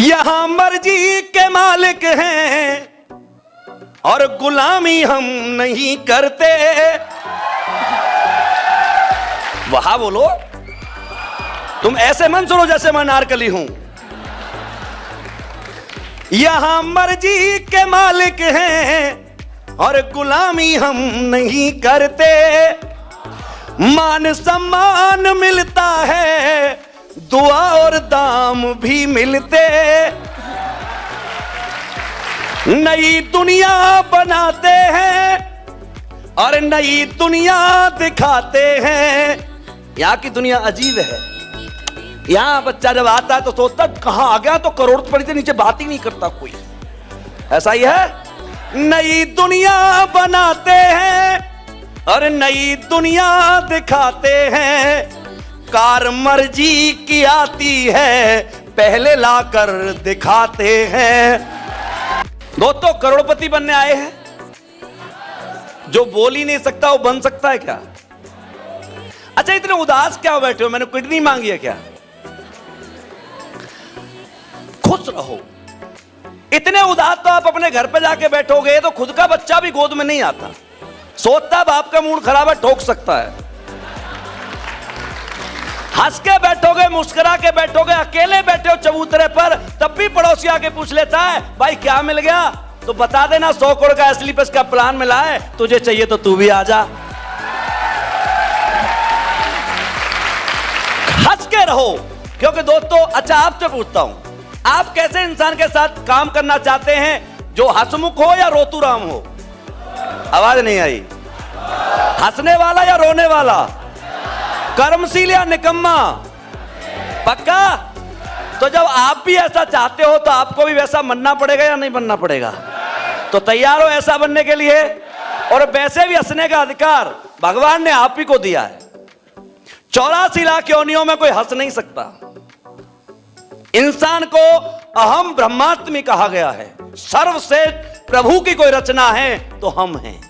यहां मर्जी के मालिक हैं और गुलामी हम नहीं करते। वहां बोलो, तुम ऐसे मन सुनो जैसे मैं नारकली हूं। यहां मर्जी के मालिक हैं और गुलामी हम नहीं करते। मान सम्मान मिलता है, दुआ और दाम भी मिलते। नई दुनिया बनाते हैं और नई दुनिया दिखाते हैं। यहां की दुनिया अजीब है। यहां बच्चा जब आता है तो सोचता कहां आ गया, तो करोड़पति से नीचे बात ही नहीं करता कोई। ऐसा ही है। नई दुनिया बनाते हैं और नई दुनिया दिखाते हैं। कार मर्जी की आती है, पहले लाकर दिखाते हैं। दोस्तों, करोड़पति बनने आए हैं। जो बोल ही नहीं सकता वो बन सकता है क्या? अच्छा, इतने उदास क्या बैठे हो? मैंने किडनी मांगी है क्या? खुश रहो। इतने उदास तो आप अपने घर पे जाके बैठोगे तो खुद का बच्चा भी गोद में नहीं आता। सोचता बाप का मूड खराब है, ठोक सकता है। हंस के बैठोगे, मुस्कुरा के बैठोगे, अकेले बैठे हो चबूतरे पर, तब भी पड़ोसी आके पूछ लेता है भाई क्या मिल गया? तो बता देना 100 करोड़ का एसलीपस का प्लान मिला है, तुझे चाहिए तो तू भी आ जा। हंस के रहो। क्योंकि दोस्तों, अच्छा आपसे पूछता हूं, आप कैसे इंसान के साथ काम करना चाहते हैं? जो हंसमुख हो या रोतूराम हो? आवाज नहीं आई। हंसने वाला या रोने वाला? कर्मशील या निकम्मा? पक्का? तो जब आप भी ऐसा चाहते हो तो आपको भी वैसा बनना पड़ेगा या नहीं बनना पड़ेगा? तो तैयार हो ऐसा बनने के लिए? और वैसे भी हंसने का अधिकार भगवान ने आप ही को दिया है। 84 लाख योनियों में कोई हंस नहीं सकता। इंसान को अहम ब्रह्मात्मी कहा गया है। सर्वश्रेष्ठ प्रभु की कोई रचना है तो हम हैं।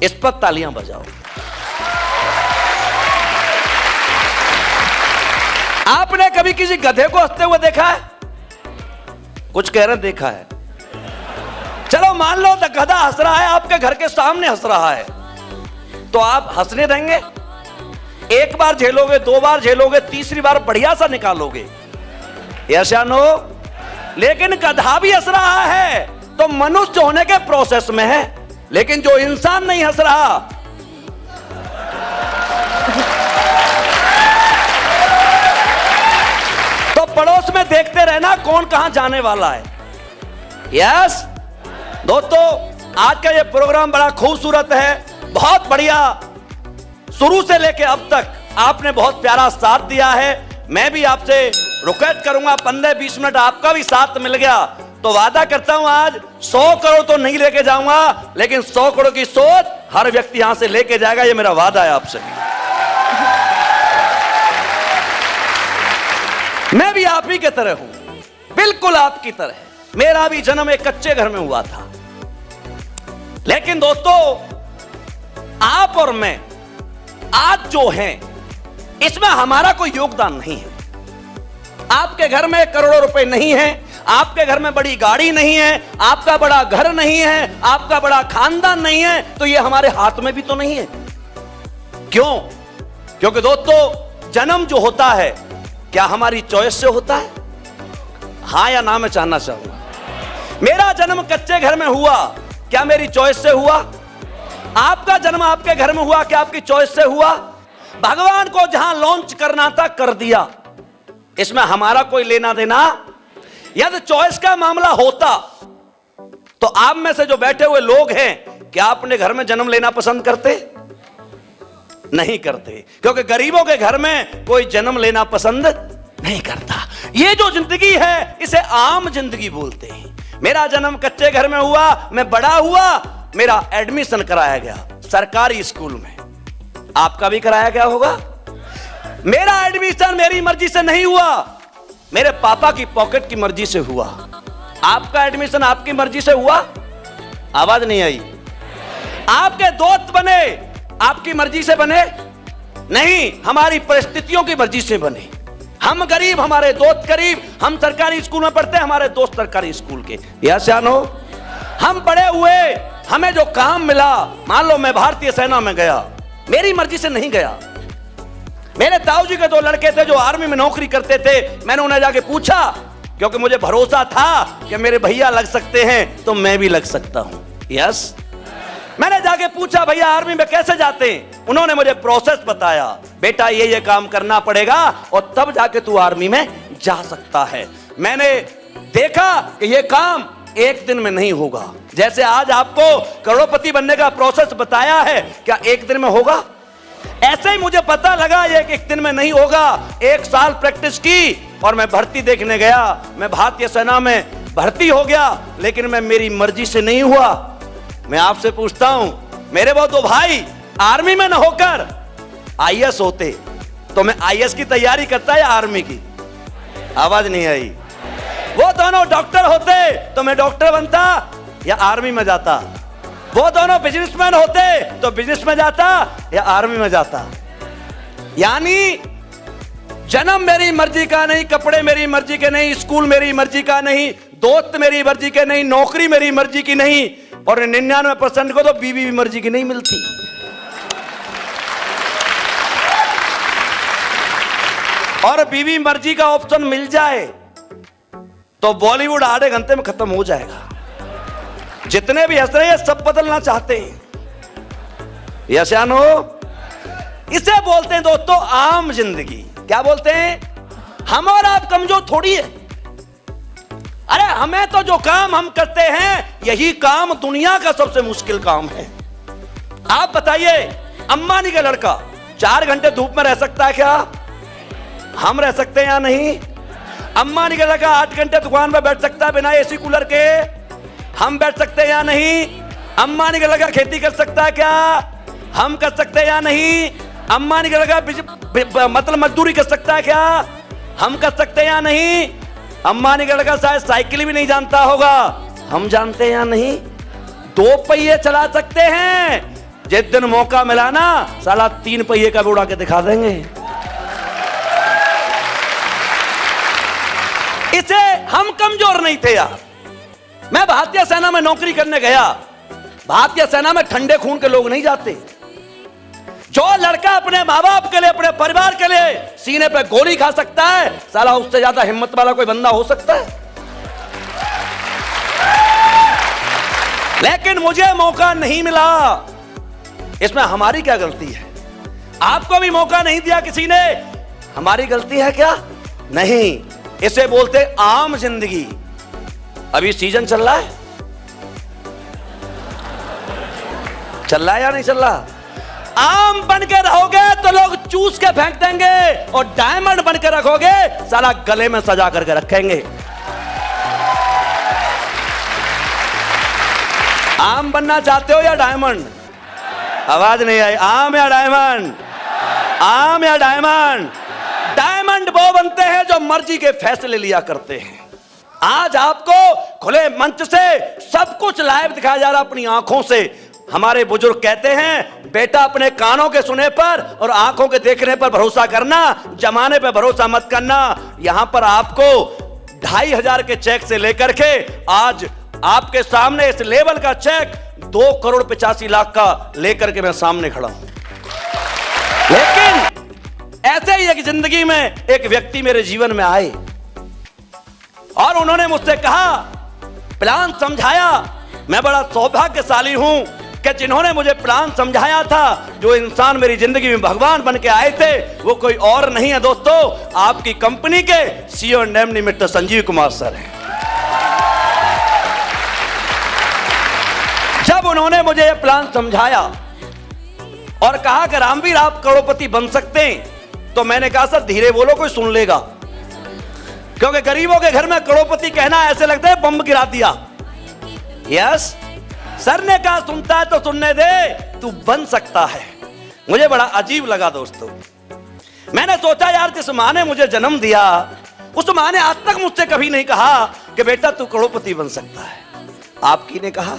इस पर तालियां बजाओ। आपने कभी किसी गधे को हंसते हुए देखा है? कुछ कह रहे देखा है। चलो मान लो तो गधा हंस रहा है, आपके घर के सामने हंस रहा है, तो आप हंसने देंगे? एक बार झेलोगे, 2 बार झेलोगे, तीसरी बार बढ़िया सा निकालोगे। यस या नो? लेकिन गधा भी हंस रहा है तो मनुष्य होने के प्रोसेस में है। लेकिन जो इंसान नहीं हंस रहा, तो पड़ोस में देखते रहना कौन कहां जाने वाला है। यस दोस्तों, आज का ये प्रोग्राम बड़ा खूबसूरत है, बहुत बढ़िया। शुरू से लेके अब तक आपने बहुत प्यारा साथ दिया है। मैं भी आपसे रिक्वेस्ट करूंगा, 15-20 मिनट आपका भी साथ मिल गया तो वादा करता हूं आज 100 करोड़ तो नहीं लेके जाऊंगा, लेकिन 100 करोड़ की सोच हर व्यक्ति यहां से लेके जाएगा। ये मेरा वादा है आपसे। मैं भी आप ही की तरह हूं, बिल्कुल आपकी तरह। मेरा भी जन्म एक कच्चे घर में हुआ था। लेकिन दोस्तों, आप और मैं आज जो हैं, इसमें हमारा कोई योगदान नहीं है। आपके घर में करोड़ों रुपए नहीं है, आपके घर में बड़ी गाड़ी नहीं है, आपका बड़ा घर नहीं है, आपका बड़ा खानदान नहीं है, तो ये हमारे हाथ में भी तो नहीं है। क्यों? क्योंकि दोस्तों, जन्म जो होता है क्या हमारी चॉइस से होता है? हां या ना मैं जानना चाहूंगा। मेरा जन्म कच्चे घर में हुआ, क्या मेरी चॉइस से हुआ? आपका जन्म आपके घर में हुआ, क्या आपकी चॉइस से हुआ? भगवान को जहां लॉन्च करना था कर दिया, इसमें हमारा कोई लेना देना? यदि चॉइस का मामला होता तो आप में से जो बैठे हुए लोग हैं, क्या अपने घर में जन्म लेना पसंद करते? नहीं करते, क्योंकि गरीबों के घर में कोई जन्म लेना पसंद नहीं करता। ये जो जिंदगी है इसे आम जिंदगी बोलते हैं। मेरा जन्म कच्चे घर में हुआ, मैं बड़ा हुआ, मेरा एडमिशन कराया गया सरकारी स्कूल में। आपका भी कराया गया होगा। मेरा एडमिशन मेरी मर्जी से नहीं हुआ, मेरे पापा की पॉकेट की मर्जी से हुआ। आपका एडमिशन आपकी मर्जी से हुआ? आवाज नहीं आई। आपके दोस्त बने आपकी मर्जी से बने? नहीं, हमारी परिस्थितियों की मर्जी से बने। हम गरीब, हमारे दोस्त गरीब। हम सरकारी स्कूल में पढ़ते, हमारे दोस्त सरकारी स्कूल के। यस या नो? हम पढ़े हुए, हमें जो काम मिला, मान लो मैं भारतीय सेना में गया, मेरी मर्जी से नहीं गया। मेरे ताऊजी के दो लड़के थे जो आर्मी में नौकरी करते थे। मैंने उन्हें जाके पूछा, क्योंकि मुझे भरोसा था कि मेरे भैया लग सकते हैं तो मैं भी लग सकता हूं। यस, मैंने जाके पूछा भैया आर्मी में कैसे जाते हैं? उन्होंने मुझे प्रोसेस बताया, बेटा ये काम करना पड़ेगा और तब जाके तू आर्मी में जा सकता है। मैंने देखा कि ये काम एक दिन में नहीं होगा। जैसे आज आपको करोड़पति बनने का प्रोसेस बताया है, क्या एक दिन में होगा? ऐसे ही मुझे पता लगा ये एक दिन में नहीं होगा। 1 साल प्रैक्टिस की और मैं भर्ती देखने गया। मैं भारतीय सेना में भर्ती हो गया, लेकिन मैं मेरी मर्जी से नहीं हुआ। मैं आपसे पूछता हूं, मेरे वो दो भाई आर्मी में न होकर आईएएस होते तो मैं आईएएस की तैयारी करता या आर्मी की? आवाज नहीं आई। वो दोनों डॉक्टर होते तो मैं डॉक्टर बनता या आर्मी में जाता? वो दोनों बिजनेसमैन होते तो बिजनेस में जाता या आर्मी में जाता? यानी जन्म मेरी मर्जी का नहीं, कपड़े मेरी मर्जी के नहीं, स्कूल मेरी मर्जी का नहीं, दोस्त मेरी मर्जी के नहीं, नौकरी मेरी मर्जी की नहीं, और 99% को तो बीवी भी मर्जी की नहीं मिलती। और बीवी मर्जी का ऑप्शन मिल जाए तो बॉलीवुड आधे घंटे में खत्म हो जाएगा। जितने भी हंस रहे हैं सब बदलना चाहते हैं। यस या नो? इसे बोलते हैं दोस्तों आम जिंदगी। क्या बोलते हैं? हम और आप कमजोर थोड़ी है। अरे हमें तो जो काम हम करते हैं यही काम दुनिया का सबसे मुश्किल काम है। आप बताइए, अंबानी का लड़का 4 घंटे धूप में रह सकता है क्या? हम रह सकते हैं या नहीं? अंबानी का लड़का 8 घंटे दुकान में बैठ सकता है बिना एसी कूलर के? हम बैठ सकते हैं या नहीं? अंबानी का लड़का खेती कर सकता है क्या? हम कर सकते हैं या नहीं? अंबानी का लड़का मतलब मजदूरी कर सकता है क्या? हम कर सकते हैं या नहीं? अंबानी का लड़का शायद साइकिल भी नहीं जानता होगा, हम जानते हैं या नहीं? 2 पहिए चला सकते हैं, जिस दिन मौका मिला ना साला 3 पहिए का भी उड़ा के दिखा देंगे। इसे हम कमजोर नहीं थे यार। मैं भारतीय सेना में नौकरी करने गया। भारतीय सेना में ठंडे खून के लोग नहीं जाते। जो लड़का अपने माँ बाप के लिए, अपने परिवार के लिए सीने पे गोली खा सकता है, साला उससे ज्यादा हिम्मत वाला कोई बंदा हो सकता है? लेकिन मुझे मौका नहीं मिला। इसमें हमारी क्या गलती है? आपको भी मौका नहीं दिया किसी ने, हमारी गलती है क्या? नहीं। इसे बोलते आम जिंदगी। अभी सीजन चल रहा है, चल रहा है या नहीं चल रहा? आम बन के रहोगे तो लोग चूस के फेंक देंगे, और डायमंड बन के रखोगे साला गले में सजा करके रखेंगे। आम बनना चाहते हो या डायमंड? आवाज नहीं आई। आम या डायमंड? आम या डायमंड? डायमंड वो बनते हैं जो मर्जी के फैसले लिया करते हैं। आज आपको खुले मंच से सब कुछ लाइव दिखाया जा रहा अपनी आंखों से। हमारे बुजुर्ग कहते हैं, बेटा अपने कानों के सुने पर और आंखों के देखने पर भरोसा करना, जमाने पर भरोसा मत करना। यहां पर आपको 2,500 के चेक से लेकर के आज आपके सामने इस लेवल का चेक 2,85,00,000 का लेकर के मैं सामने खड़ा हूं। लेकिन ऐसे ही एक जिंदगी में एक व्यक्ति मेरे जीवन में आए और उन्होंने मुझसे कहा, प्लान समझाया। मैं बड़ा सौभाग्यशाली हूं कि जिन्होंने मुझे प्लान समझाया था, जो इंसान मेरी जिंदगी में भगवान बन के आए थे, वो कोई और नहीं है दोस्तों, आपकी कंपनी के CEO and MD mister Sanjeev Kumar sir हैं। जब उन्होंने मुझे यह प्लान समझाया और कहा कि रामवीर आप करोड़पति बन सकते हैं, तो मैंने कहा सर धीरे बोलो, कोई सुन लेगा। क्योंकि गरीबों के घर में करोड़पति कहना ऐसे लगता है बम गिरा दिया। यस, सर ने कहा सुनता है तो सुनने दे, तू बन सकता है। मुझे बड़ा अजीब लगा दोस्तों। मैंने सोचा यार, जिस मां ने मुझे जन्म दिया उस मां ने आज तक मुझसे कभी नहीं कहा कि बेटा तू करोड़पति बन सकता है। आपकी ने कहा,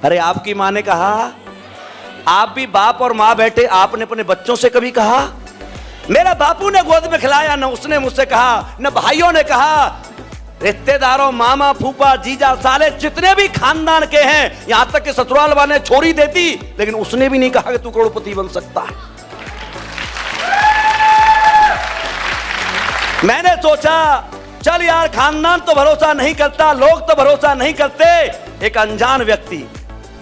अरे आपकी मां ने कहा, आप भी बाप और मां बैठे, आपने अपने बच्चों से कभी कहा? मेरे बापू ने गोद में खिलाया, न उसने मुझसे कहा, न भाइयों ने कहा। रिश्तेदारों, मामा, फूफा, जीजा, साले जितने भी खानदान के हैं, यहां तक कि ससुराल वाले छोड़ी देती, लेकिन उसने भी नहीं कहा कि तू करोड़पति बन सकता है। मैंने सोचा चल यार, खानदान तो भरोसा नहीं करता, लोग तो भरोसा नहीं करते। एक अनजान व्यक्ति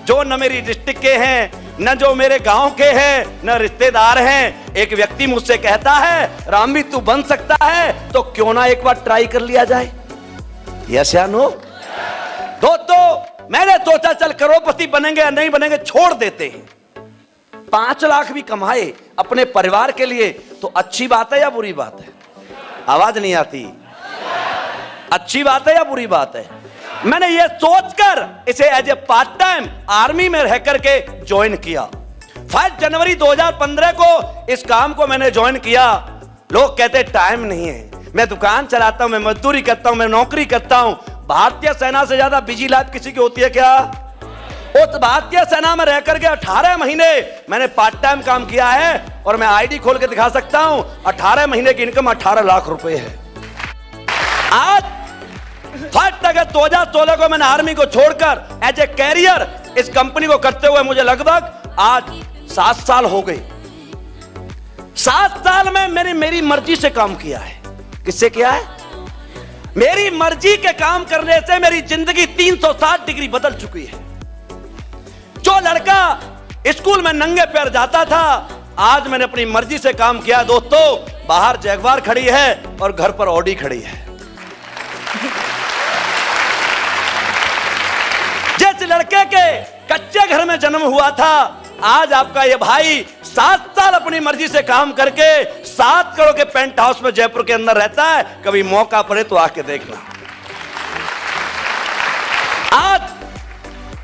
जो न मेरी डिस्ट्रिक्ट के हैं, न जो मेरे गांव के हैं, न रिश्तेदार हैं, एक व्यक्ति मुझसे कहता है राम भी तू बन सकता है, तो क्यों ना एक बार ट्राई कर लिया जाए। यस या नो? दोस्तों, मैंने सोचा चल करोड़पति बनेंगे या नहीं बनेंगे छोड़ देते हैं। 5 लाख भी कमाए अपने परिवार के लिए तो अच्छी बात है या बुरी बात है? आवाज नहीं आती। अच्छी बात है या बुरी बात है? मैंने ये सोचकर इसे as a part time army में रह करके ज्वाइन किया। 5 जनवरी 2015 को इस काम को मैंने ज्वाइन किया। लोग कहते टाइम नहीं है, मैं दुकान चलाता हूं, मैं मजदूरी करता हूं, मैं नौकरी करता हूं। भारतीय सेना से ज्यादा बिजी लाइफ किसी की होती है क्या? उस भारतीय सेना में रह करके 18 महीने मैंने पार्ट टाइम काम किया है और मैं आईडी खोल के दिखा सकता हूं। 18 महीने की इनकम 18 लाख रुपए है। आज 1 अगस्त 2016 को मैंने आर्मी को छोड़कर एज ए कैरियर इस कंपनी को करते हुए मुझे लगभग आज 7 साल हो गए। 7 साल में मेरी मर्जी से काम किया है। किससे किया है? मेरी मर्जी के काम करने से मेरी जिंदगी 360 डिग्री बदल चुकी है। जो लड़का स्कूल में नंगे पैर जाता था, आज मैंने अपनी मर्जी से काम किया। दोस्तों, बाहर जैगवार खड़ी है और घर पर ऑडी खड़ी है। जिस लड़के के कच्चे घर में जन्म हुआ था, आज आपका ये भाई 7 साल अपनी मर्जी से काम करके 7 करोड़ के पेंट हाउस में जयपुर के अंदर रहता है। कभी मौका पड़े तो आके देखना। आज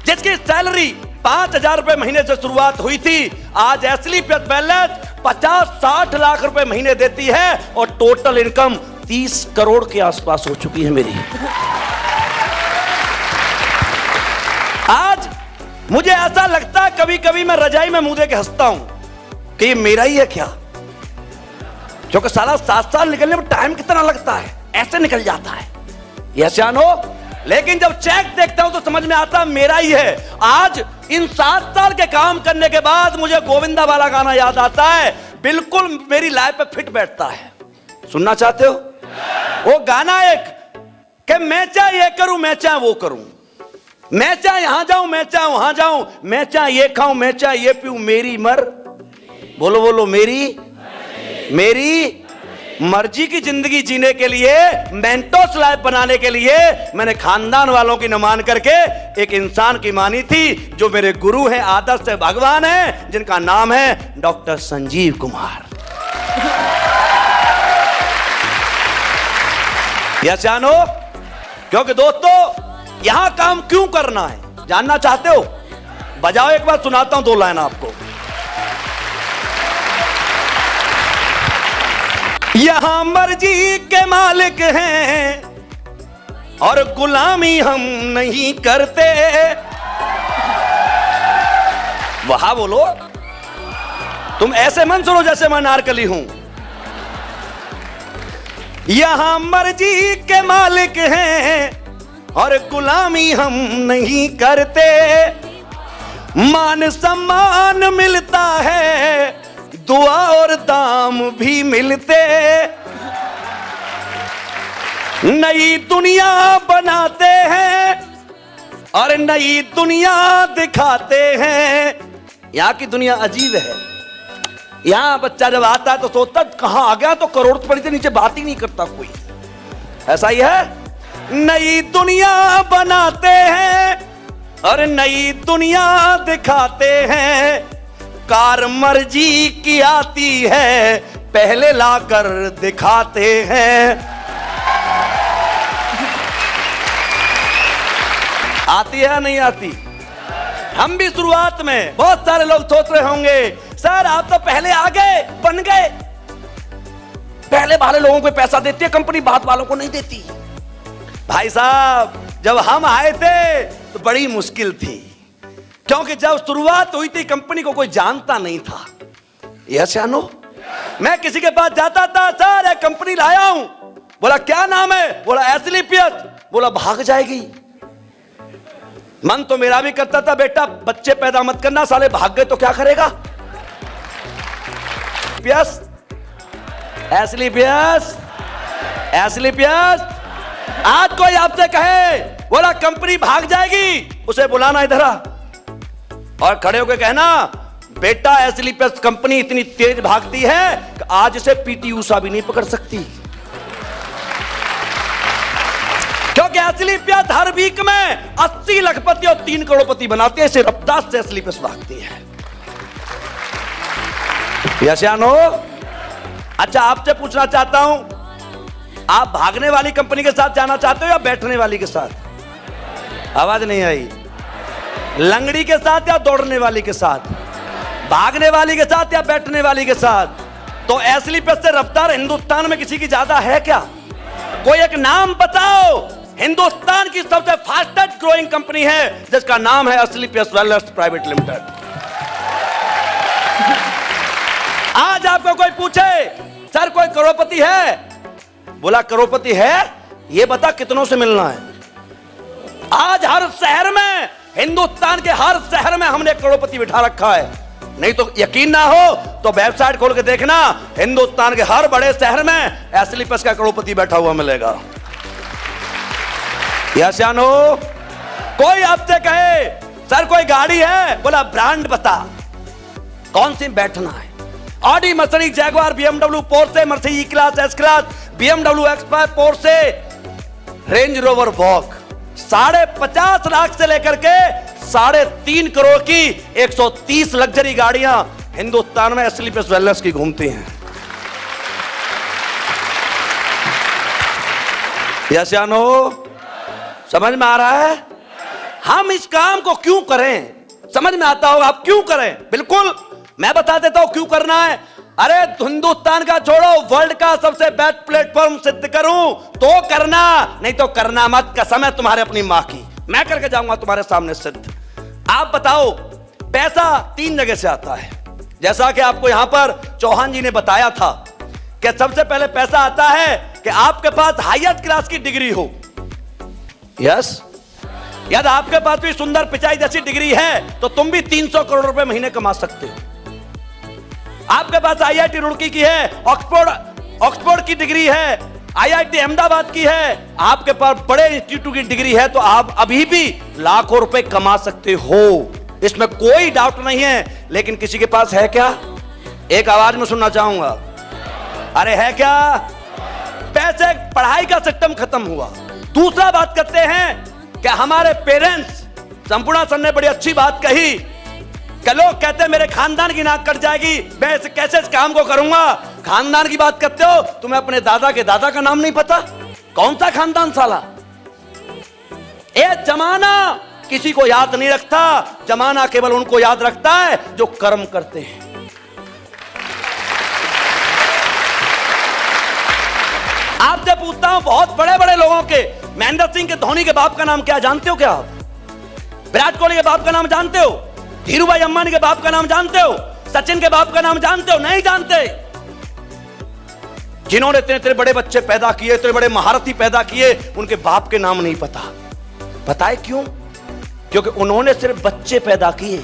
जिसकी सैलरी 5,000 रुपए महीने से शुरुआत हुई थी, आज एसलीपीएस बैलेंस 50-60 लाख रुपए महीने देती है और टोटल इनकम 30 करोड़ के आसपास हो चुकी है मेरी। आज मुझे ऐसा लगता है कभी कभी मैं रजाई में मुंह दे के हंसता हूं कि ये मेरा ही है क्या, क्योंकि साला 7 साल निकलने में टाइम कितना लगता है, ऐसे निकल जाता है। यस या नो? लेकिन जब चेक देखता हूं तो समझ में आता है मेरा ही है। आज इन 7 साल के काम करने के बाद मुझे गोविंदा वाला गाना याद आता है, बिल्कुल मेरी लाइफ पे फिट बैठता है। सुनना चाहते हो? वो गाना एक कि मैं चाहे ये करूं, मैं चाहे वो करूं, मैं चाहे यहां जाऊं, मैं चाहे वहां जाऊं, मैं चाहे ये खाऊं, मैं चाहे ये पीऊं, मेरी बोलो बोलो, मेरी मर्जी की जिंदगी जीने के लिए, मेंटोस लाइफ बनाने के लिए मैंने खानदान वालों की न मान करके एक इंसान की मानी थी जो मेरे गुरु हैं, आदर्श से भगवान हैं, जिनका नाम है डॉक्टर संजीव कुमार। यस जानो? क्योंकि दोस्तों, यहां काम क्यों करना है जानना चाहते हो? बजाओ एक बार, सुनाता हूं 2 लाइन आपको। यहां मर्जी के मालिक हैं और गुलामी हम नहीं करते। वहां बोलो, तुम ऐसे मन सुनो जैसे मैं नारकली हूं। यहां मर्जी के मालिक हैं और गुलामी हम नहीं करते। मान सम्मान मिलता है, दुआ और दाम भी मिलते। नई दुनिया बनाते हैं और नई दुनिया दिखाते हैं। यहां की दुनिया अजीब है। यहां बच्चा जब आता है तो सोचता कहां आ गया, तो करोड़पति से नीचे बात ही नहीं करता कोई। ऐसा ही है। नई दुनिया बनाते हैं और नई दुनिया दिखाते हैं। कार मर्जी की आती है, पहले लाकर दिखाते हैं। आती है नहीं आती? हम भी शुरुआत में बहुत सारे लोग सोच रहे होंगे सर आप तो पहले आ गए, बन गए। पहले वाले लोगों को पैसा देती है कंपनी, बाद वालों को नहीं देती। भाई साहब, जब हम आए थे तो बड़ी मुश्किल थी, क्योंकि जब शुरुआत हुई थी कंपनी को कोई जानता नहीं था। यस या नो? मैं किसी के पास जाता था, सर एक कंपनी लाया हूं। बोला क्या नाम है? बोला एस्क्लेपियस। बोला भाग जाएगी। मन तो मेरा भी करता था, बेटा बच्चे पैदा मत करना, साले भाग गए तो क्या करेगा? Asclepius, Asclepius. आज कोई आपसे कहे बोला कंपनी भाग जाएगी, उसे बुलाना इधर आ और खड़े होकर कहना बेटा एस्क्लेपियस कंपनी इतनी तेज भागती है कि आज इसे पीटी ऊषा भी नहीं पकड़ सकती, क्योंकि एस्क्लेपियस हर वीक में 80 लखपति और 3 करोड़पति बनाते हैं। इसे रफ्तार से एस्क्लेपियस भागती है। यस या नो? अच्छा आपसे पूछना चाहता हूं, आप भागने वाली कंपनी के साथ जाना चाहते हो या बैठने वाली के साथ? आवाज नहीं आई। लंगड़ी के साथ या दौड़ने वाली के साथ? भागने वाली के साथ या बैठने वाली के साथ? तो एस्क्लेपियस से रफ्तार हिंदुस्तान में किसी की ज्यादा है क्या? कोई एक नाम बताओ, हिंदुस्तान की सबसे फास्टेस्ट ग्रोइंग कंपनी है जिसका नाम है एस्क्लेपियस वेलनेस प्राइवेट लिमिटेड। आज आपको कोई पूछे सर कोई करोड़पति है? बोला करोड़पति है, ये बता कितनों से मिलना है? आज हर शहर में, हिंदुस्तान के हर शहर में हमने करोड़पति बिठा रखा है। नहीं तो यकीन ना हो तो वेबसाइट खोल के देखना, हिंदुस्तान के हर बड़े शहर में एस्क्लेपियस का करोड़पति बैठा हुआ मिलेगा। यस या नो? कोई आपसे कहे सर कोई गाड़ी है? बोला ब्रांड बता, कौन सी बैठना है? Audi, Mercedes, Jaguar, BMW, Porsche, Mercedes E class, S class, BMW X five, Porsche, Range Rover Vogue. 50.5 lakh से लेकर के 3.5 करोड़ की 130 लग्जरी गाड़ियां हिंदुस्तान में एस्क्लेपियस वेलनेस की घूमती हैं। यस या नो? समझ में आ रहा है? हम इस काम को क्यों करें? समझ में आता होगा आप क्यों करें। बिल्कुल मैं बता देता हूं क्यों करना है। अरे हिंदुस्तान का छोड़ो, वर्ल्ड का सबसे बेस्ट प्लेटफॉर्म सिद्ध करूं तो करना, नहीं तो करना मत। कसम है तुम्हारे अपनी मां की, मैं करके जाऊंगा तुम्हारे सामने सिद्ध। आप बताओ, पैसा 3 जगह से आता है। जैसा कि आपको यहां पर चौहान जी ने बताया था कि सबसे पहले पैसा आता है कि आपके पास हाईएस्ट क्लास की डिग्री हो। यस, यदि आपके पास भी सुंदर पिचाई जैसी डिग्री है तो तुम भी 300 करोड़ रुपए महीने कमा सकते हो। आपके पास आईआईटी रुड़की की है, ऑक्सफोर्ड की डिग्री है, आईआईटी अहमदाबाद की है, आपके पास बड़े इंस्टीट्यूट की डिग्री है तो आप अभी भी लाखों रुपए कमा सकते हो, इसमें कोई डाउट नहीं है। लेकिन किसी के पास है क्या? एक आवाज में सुनना चाहूंगा, अरे है क्या? पैसे, पढ़ाई का सिस्टम खत्म हुआ। दूसरा बात करते हैं कि हमारे पेरेंट्स, संपूर्ण सर ने बड़ी अच्छी बात कही कि लोग कहते हैं मेरे खानदान की नाक कट जाएगी, मैं कैसे इस काम को करूंगा। खानदान की बात करते हो, तुम्हें अपने दादा के दादा का नाम नहीं पता? कौन सा खानदान साला? जमाना किसी को याद नहीं रखता, जमाना केवल उनको याद रखता है जो कर्म करते हैं। आपसे पूछता हूं, बहुत बड़े बड़े लोगों के, महेंद्र सिंह के, धोनी के बाप का नाम क्या जानते हो? क्या आप विराट कोहली के बाप का नाम जानते हो? धीरू भाई अंबानी के बाप का नाम जानते हो? सचिन के बाप का नाम जानते हो? नहीं जानते। जिन्होंने इतने बड़े बच्चे पैदा किए, इतने बड़े महारथी पैदा किए, उनके बाप के नाम नहीं पता। पता है क्यों? क्योंकि उन्होंने सिर्फ बच्चे पैदा किए,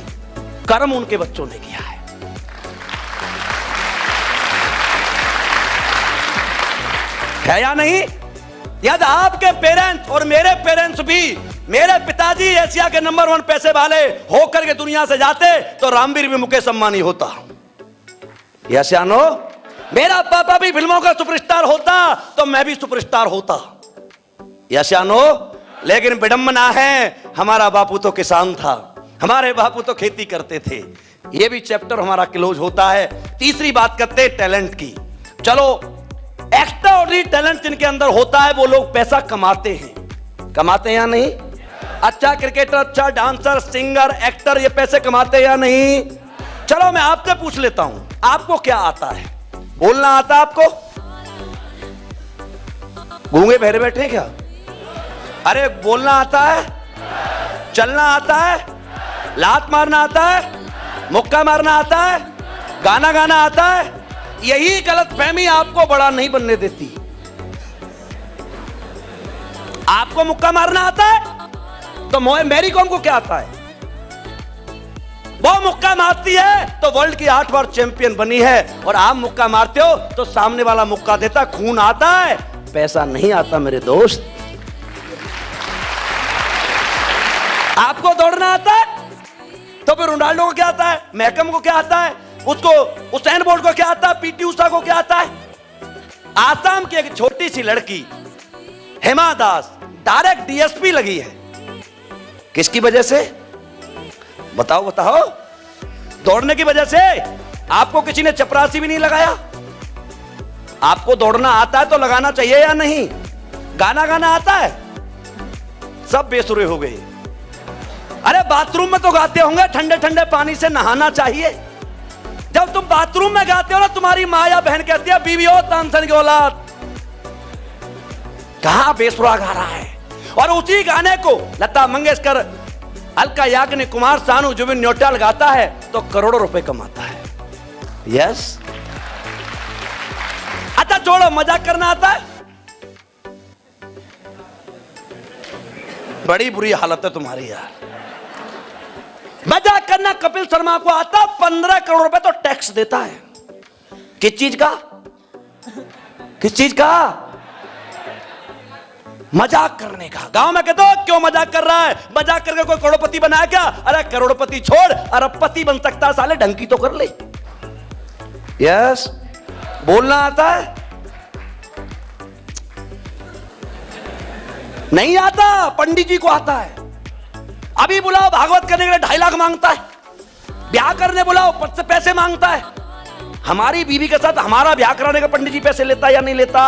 कर्म उनके बच्चों ने किया है या नहीं? यदि आपके पेरेंट्स और मेरे पेरेंट्स भी, मेरे पिताजी एशिया के नंबर 1 पैसे वाले होकर के दुनिया से जाते तो रामवीर भी मुकेश अंबानी होता। यस या नो? मेरा पापा भी फिल्मों का सुपरस्टार होता तो मैं भी सुपरस्टार होता। यस या नो? लेकिन विडंबना है, हमारा बापू तो किसान था, हमारे बापू तो खेती करते थे। यह भी चैप्टर हमारा क्लोज होता है। तीसरी बात करते हैं टैलेंट की। चलो, एक्स्ट्राऑर्डिनरी टैलेंट जिनके अंदर होता है वो लोग पैसा कमाते हैं। कमाते हैं या नहीं? अच्छा क्रिकेटर, अच्छा डांसर, सिंगर, एक्टर, ये पैसे कमाते हैं या नहीं? चलो मैं आपसे पूछ लेता हूं, आपको क्या आता है? बोलना आता है आपको? गूंगे बहरे बैठे क्या? अरे बोलना आता है? चलना आता है? लात मारना आता है? मुक्का मारना आता है? गाना गाना आता है? यही गलतफहमी आपको बड़ा नहीं बनने देती। आपको मुक्का मारना आता है तो मैरी कॉम को क्या आता है? वो मुक्का मारती है तो वर्ल्ड की 8 बार चैंपियन बनी है, और आप मुक्का मारते हो तो सामने वाला मुक्का देता, खून आता है, पैसा नहीं आता मेरे दोस्त। आपको दौड़ना आता है तो फिर रोनाल्डो को क्या आता है, मैकम को क्या आता है, उसको उसेन बोल्ट को क्या आता है, पीटी उषा को क्या आता है? आसाम की एक छोटी सी लड़की हेमा दास डायरेक्ट डीएसपी लगी है। किसकी वजह से? बताओ बताओ। दौड़ने की वजह से। आपको किसी ने चपरासी भी नहीं लगाया। आपको दौड़ना आता है तो लगाना चाहिए या नहीं? गाना गाना आता है? सब बेसुरे हो गए। अरे बाथरूम में तो गाते होंगे, ठंडे ठंडे पानी से नहाना चाहिए। जब तुम बाथरूम में गाते हो ना, तुम्हारी माँ या बहन कहती है बीवी हो तानसेन की औलाद। कहां बेसुरा गा रहा है। और उसी गाने को लता मंगेशकर, अलका याग्निक, कुमार सानू, जुबिन नौटियाल गाता है तो करोड़ों रुपए कमाता है। यस। अच्छा छोड़ो, मजाक करना आता है? बड़ी बुरी हालत है तुम्हारी यार। मजाक करना कपिल शर्मा को आता, 15 करोड़ रुपए तो टैक्स देता है। किस चीज का? किस चीज का? मजाक करने का। गांव में कहते हो क्यों मजाक कर रहा है, मजाक करके कोई करोड़पति बनाया क्या? अरे करोड़पति छोड़, अरबपति बन सकता है साले, ढंकी तो कर ले। यस। बोलना आता है? नहीं आता। पंडित जी को आता है। अभी बुलाओ, भागवत करने के लिए 2.5 लाख मांगता है। ब्याह करने बुलाओ, पैसे मांगता है। हमारी बीवी के साथ हमारा ब्याह कराने का पंडित जी पैसे लेता या नहीं लेता?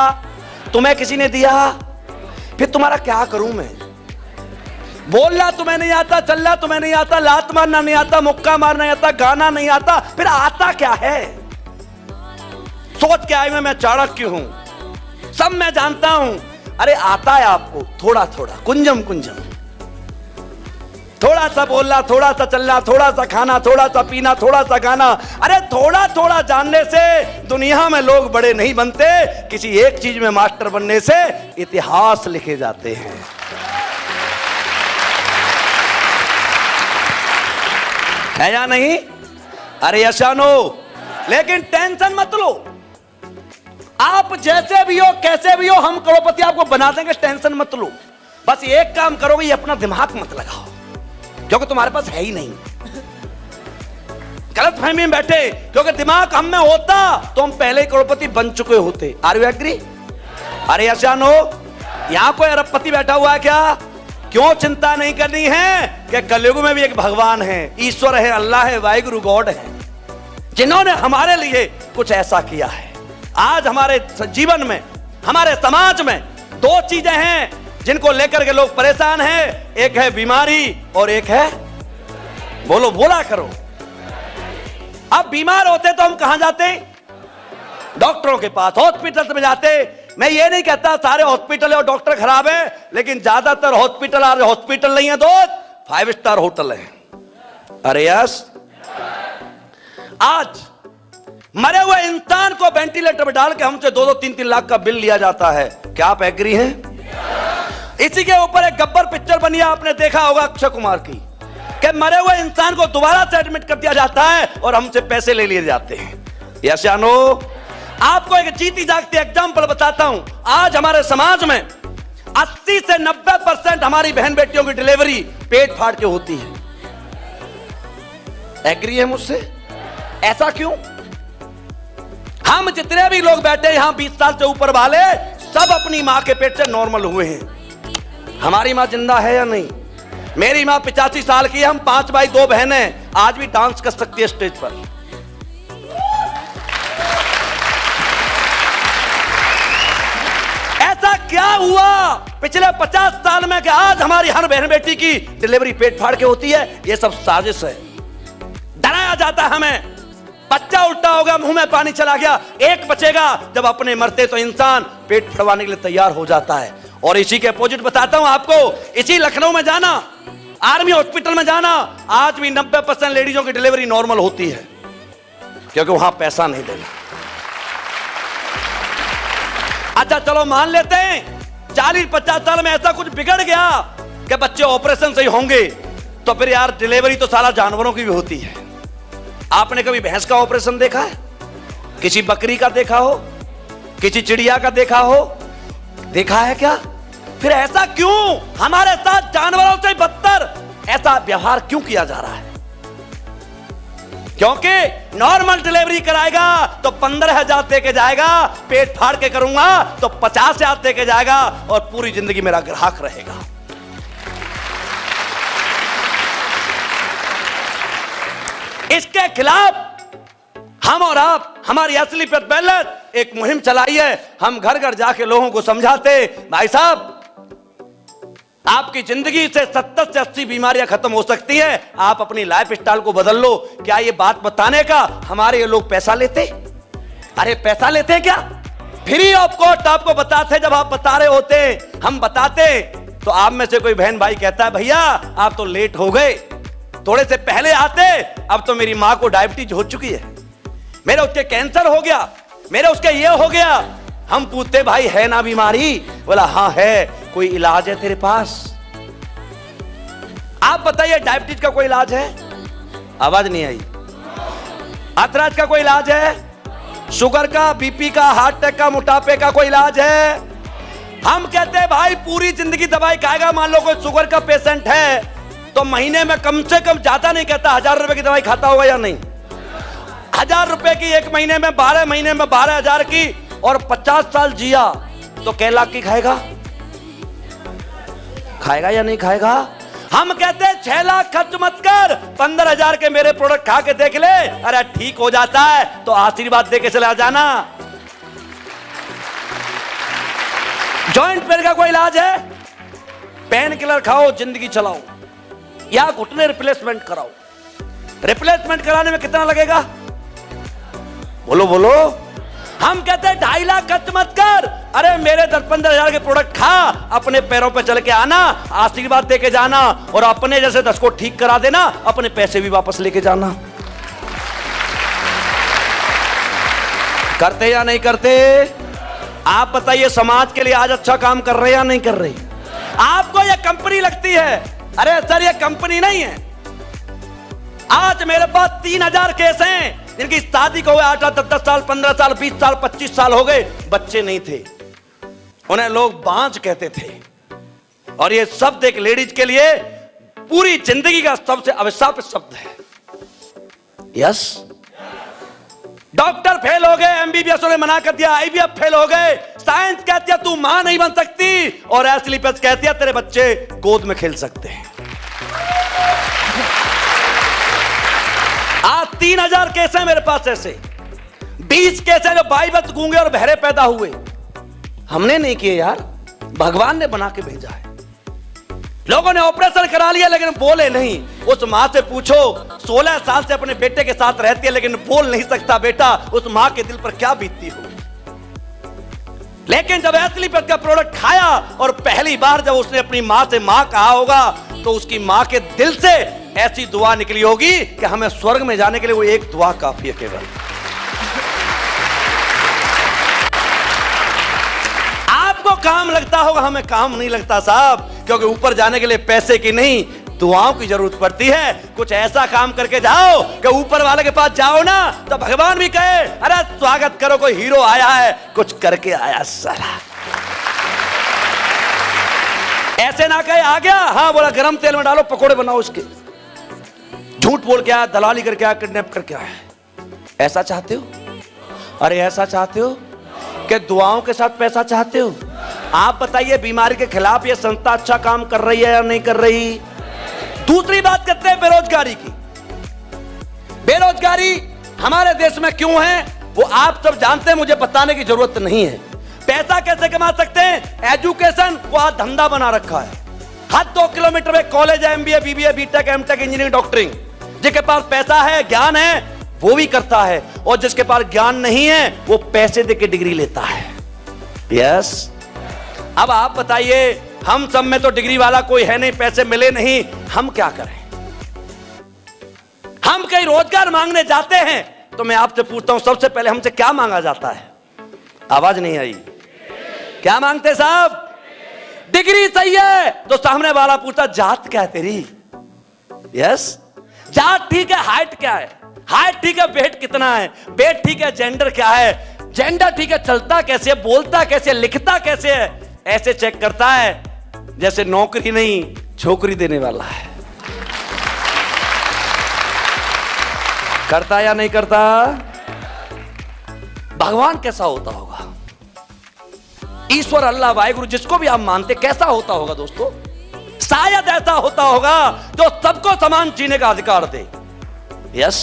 तुम्हें किसी ने दिया? फिर तुम्हारा क्या करूं मैं? बोलना तुम्हें नहीं आता, चलना तुम्हें नहीं आता, लात मारना नहीं आता, मुक्का मारना नहीं आता, गाना नहीं आता, फिर आता क्या है? सोच के आए मैं चाणक्य हूं, सब मैं जानता हूं। अरे आता है आपको थोड़ा थोड़ा, कुंजम कुंजम। थोड़ा सा बोलना, थोड़ा सा चलना, थोड़ा सा खाना, थोड़ा सा पीना, थोड़ा सा गाना। अरे थोड़ा थोड़ा जानने से दुनिया में लोग बड़े नहीं बनते, किसी एक चीज में मास्टर बनने से इतिहास लिखे जाते हैं। है या नहीं? अरे यशानो, लेकिन टेंशन मत लो। आप जैसे भी हो, कैसे भी हो, हम करोड़पति आपको बना देंगे, टेंशन मत लो। बस एक काम करोगे, ये अपना दिमाग मत लगाओ, क्योंकि तुम्हारे पास है ही नहीं। गलतफहमी में बैठे, क्योंकि दिमाग हम में होता तो हम पहले ही करोड़पति बन चुके होते। Are you agree? अरे यशानो, यहां कोई अरबपति बैठा हुआ है क्या? क्यों चिंता नहीं करनी है कि कलयुग में भी एक भगवान है, ईश्वर है, अल्लाह है, वाहिगुरु गॉड है, जिन्होंने हमारे लिए कुछ ऐसा किया है। आज हमारे जीवन में, हमारे समाज में 2 चीजें हैं जिनको लेकर के लोग परेशान हैं। एक है बीमारी और एक है, बोलो, बोला करो। अब बीमार होते तो हम कहां जाते? डॉक्टरों के पास, हॉस्पिटल में जाते। मैं ये नहीं कहता सारे हॉस्पिटल और डॉक्टर खराब है, लेकिन ज्यादातर हॉस्पिटल नहीं है दोस्त, 5 स्टार होटल है। अरे यस, आज मरे हुए इंसान को वेंटिलेटर में डाल के हमसे 2-2, 3-3 लाख का बिल लिया जाता है। क्या आप एग्री हैं? इसी के ऊपर एक गब्बर पिक्चर बनी है, आपने देखा होगा, अक्षय कुमार की, कि मरे हुए इंसान को दोबारा से एडमिट कर दिया जाता है और हमसे पैसे ले लिए जाते हैं। यस या नो? आपको एक जीती जागती एग्जांपल बताता हूं। आज हमारे समाज में 80 से 90% हमारी बहन बेटियों की डिलीवरी पेट फाड़ के होती है। एग्री है मुझसे? ऐसा क्यों? हम जितने भी लोग बैठे यहां 20 साल से ऊपर वाले, सब अपनी मां के पेट से नॉर्मल हुए हैं। हमारी मां जिंदा है या नहीं? मेरी मां 85 साल की है, हम 5 भाई 2 बहनें, आज भी डांस कर सकती है स्टेज पर। ऐसा क्या हुआ पिछले 50 साल में कि आज हमारी हर बहन बेटी की डिलीवरी पेट फाड़ के होती है? ये सब साजिश है। डराया जाता है हमें, बच्चा उल्टा हो गया, मुंह में पानी चला गया, एक बचेगा। जब अपने मरते तो इंसान पेट फड़वाने के लिए तैयार हो जाता है। और इसी के अपोजिट बताता हूं आपको, इसी लखनऊ में जाना, आर्मी हॉस्पिटल में जाना, आज भी 90% लेडीजों की डिलीवरी नॉर्मल होती है, क्योंकि वहां पैसा नहीं देना। अच्छा चलो मान लेते हैं 40-50 साल में ऐसा कुछ बिगड़ गया कि बच्चे ऑपरेशन से ही होंगे, तो फिर यार डिलीवरी तो सारा जानवरों की भी होती है। आपने कभी भैंस का ऑपरेशन देखा है? किसी बकरी का देखा हो? किसी चिड़िया का देखा हो? देखा है क्या? फिर ऐसा क्यों हमारे साथ जानवरों से बदतर ऐसा व्यवहार क्यों किया जा रहा है? क्योंकि नॉर्मल डिलीवरी कराएगा तो 15,000 दे के जाएगा, पेट फाड़ के करूंगा तो 50,000 दे के जाएगा और पूरी जिंदगी मेरा ग्राहक रहेगा। इसके खिलाफ हम और आप, हमारी असली पर बैलेंस एक मुहिम चलाई है। हम घर घर जाके लोगों को समझाते, भाई साहब आपकी जिंदगी से 70 से 80 बीमारियां खत्म हो सकती हैं, आप अपनी लाइफ स्टाइल को बदल लो। क्या ये बात बताने का हमारे ये लोग पैसा लेते? अरे पैसा लेते क्या? फ्री ऑफ कॉस्ट आपको बताते। जब आप बता रहे होते, हम बताते, तो आप में से कोई बहन भाई कहता है भैया आप तो लेट हो गए, थोड़े से पहले आते। अब तो मेरी मां को डायबिटीज हो चुकी है, मेरे उसके कैंसर हो गया, मेरे उसके ये हो गया। हम पूछते भाई है ना बीमारी? बोला हाँ है। कोई इलाज है तेरे पास? आप बताइए डायबिटीज का कोई इलाज है? आवाज नहीं आई। अर्थराइटिस का कोई इलाज है? शुगर का, बीपी का, हार्ट अटैक का, मोटापे का कोई इलाज है? हम कहते हैं भाई पूरी जिंदगी दवाई खाएगा। मान लो कोई शुगर का पेशेंट है तो महीने में कम से कम, ज्यादा नहीं कहता, 1000 रुपए की दवाई खाता होगा या नहीं? 1000 रुपए की एक महीने में, 12 महीने में 12,000 की, और 50 साल जिया तो कै लाख की खाएगा? खाएगा या नहीं खाएगा? हम कहते हैं 6 लाख खर्च मत कर, 15,000 के मेरे प्रोडक्ट खा के देख ले, अरे ठीक हो जाता है तो आशीर्वाद दे के चला जाना। जॉइंट पेन का कोई इलाज है? पेन किलर खाओ, जिंदगी चलाओ, या घुटने रिप्लेसमेंट कराओ। रिप्लेसमेंट कराने में कितना लगेगा? बोलो बोलो। हम कहते हैं 2.5 लाख खर्च मत कर, अरे मेरे 10-15,000 के प्रोडक्ट खा, अपने पैरों पे चल के आना, आशीर्वाद दे के जाना, और अपने जैसे 10 को ठीक करा देना, अपने पैसे भी वापस लेके जाना। करते या नहीं करते? आप बताइए समाज के लिए आज अच्छा काम कर रहे या नहीं कर रहे? आपको ये कंपनी लगती है, अरे सर ये कंपनी नहीं है। आज मेरे पास 3000 केस हैं जिनकी शादी को हुए 8, 10 साल, 15 साल, 20 साल, 25 साल हो गए, बच्चे नहीं थे, उन्हें लोग बांझ कहते थे। और ये शब्द एक लेडीज के लिए पूरी जिंदगी का सबसे अभिशाप शब्द है। यस, डॉक्टर फेल हो गए, एमबीबीएस ने मना कर दिया, आईवीएफ फेल हो गए, साइंस कहती है तू मां नहीं बन सकती, और एस्लीपेस कहती है तेरे बच्चे गोद में खेल सकते हैं। आज 3000 केस हैं मेरे पास ऐसे, 20 केस हैं जो बाईबत गूंगे और बहरे पैदा हुए। हमने नहीं किए यार, भगवान ने बना के भेजा है। लोगों ने ऑपरेशन करा लिया लेकिन बोले नहीं। उस मां से पूछो 16 साल से अपने बेटे के साथ रहती है लेकिन बोल नहीं सकता बेटा, उस मां के दिल पर क्या बीतती हो। लेकिन जब एस्लीपेस का प्रोडक्ट खाया और पहली बार जब उसने अपनी मां से मां कहा होगा, तो उसकी मां के दिल से ऐसी दुआ निकली होगी कि हमें स्वर्ग में जाने के लिए वो एक दुआ काफी है केवल। आपको काम लगता होगा, हमें काम नहीं लगता साहब, क्योंकि ऊपर जाने के लिए पैसे की नहीं दुआओं की जरूरत पड़ती है। कुछ ऐसा काम करके जाओ कि ऊपर वाले के पास जाओ ना तो भगवान भी कहे अरे स्वागत करो, कोई हीरो आया है, कुछ करके आया साला। ऐसे ना कहे आ गया, हाँ बोला गरम तेल में डालो पकोड़े बनाओ उसके, झूठ बोल के आया, दलाली करके आया, किडनैप करके आया। ऐसा चाहते हो? अरे ऐसा चाहते हो कि दुआओं के साथ पैसा चाहते हो? आप बताइए बीमारी के खिलाफ ये संस्था अच्छा काम कर रही है या नहीं कर रही? दूसरी बात करते हैं बेरोजगारी की। बेरोजगारी हमारे देश में क्यों है वो आप सब जानते हैं, मुझे बताने की जरूरत नहीं है। पैसा कैसे कमा सकते हैं? एजुकेशन को आज धंधा बना रखा है। हर 2 किलोमीटर में कॉलेज है, MBA, BBA, BTech, MTech, engineering, doctoring. जिसके पास पैसा है, ज्ञान है, वो भी करता है, और जिसके पास ज्ञान नहीं है वो पैसे देके डिग्री लेता है। यस, अब आप बताइए हम सब में तो डिग्री वाला कोई है नहीं, पैसे मिले नहीं, हम क्या करें? हम कहीं रोजगार मांगने जाते हैं तो मैं आपसे पूछता हूं सबसे पहले हमसे क्या मांगा जाता है? आवाज नहीं आई। क्या मांगते साहब? डिग्री चाहिए। तो सामने वाला पूछता जात क्या है तेरी? यस, जात ठीक है, हाइट क्या है? हाइट ठीक है, वेट कितना है? वेट ठीक है, जेंडर क्या है? जेंडर ठीक है, चलता कैसे, बोलता कैसे, लिखता कैसे है? ऐसे चेक करता है जैसे नौकरी नहीं छोकरी देने वाला है। करता या नहीं करता? भगवान कैसा होता होगा? ईश्वर, अल्लाह, वाहिगुरु, जिसको भी आप मानते, कैसा होता होगा दोस्तों? शायद ऐसा होता होगा जो सबको समान जीने का अधिकार दे। यस,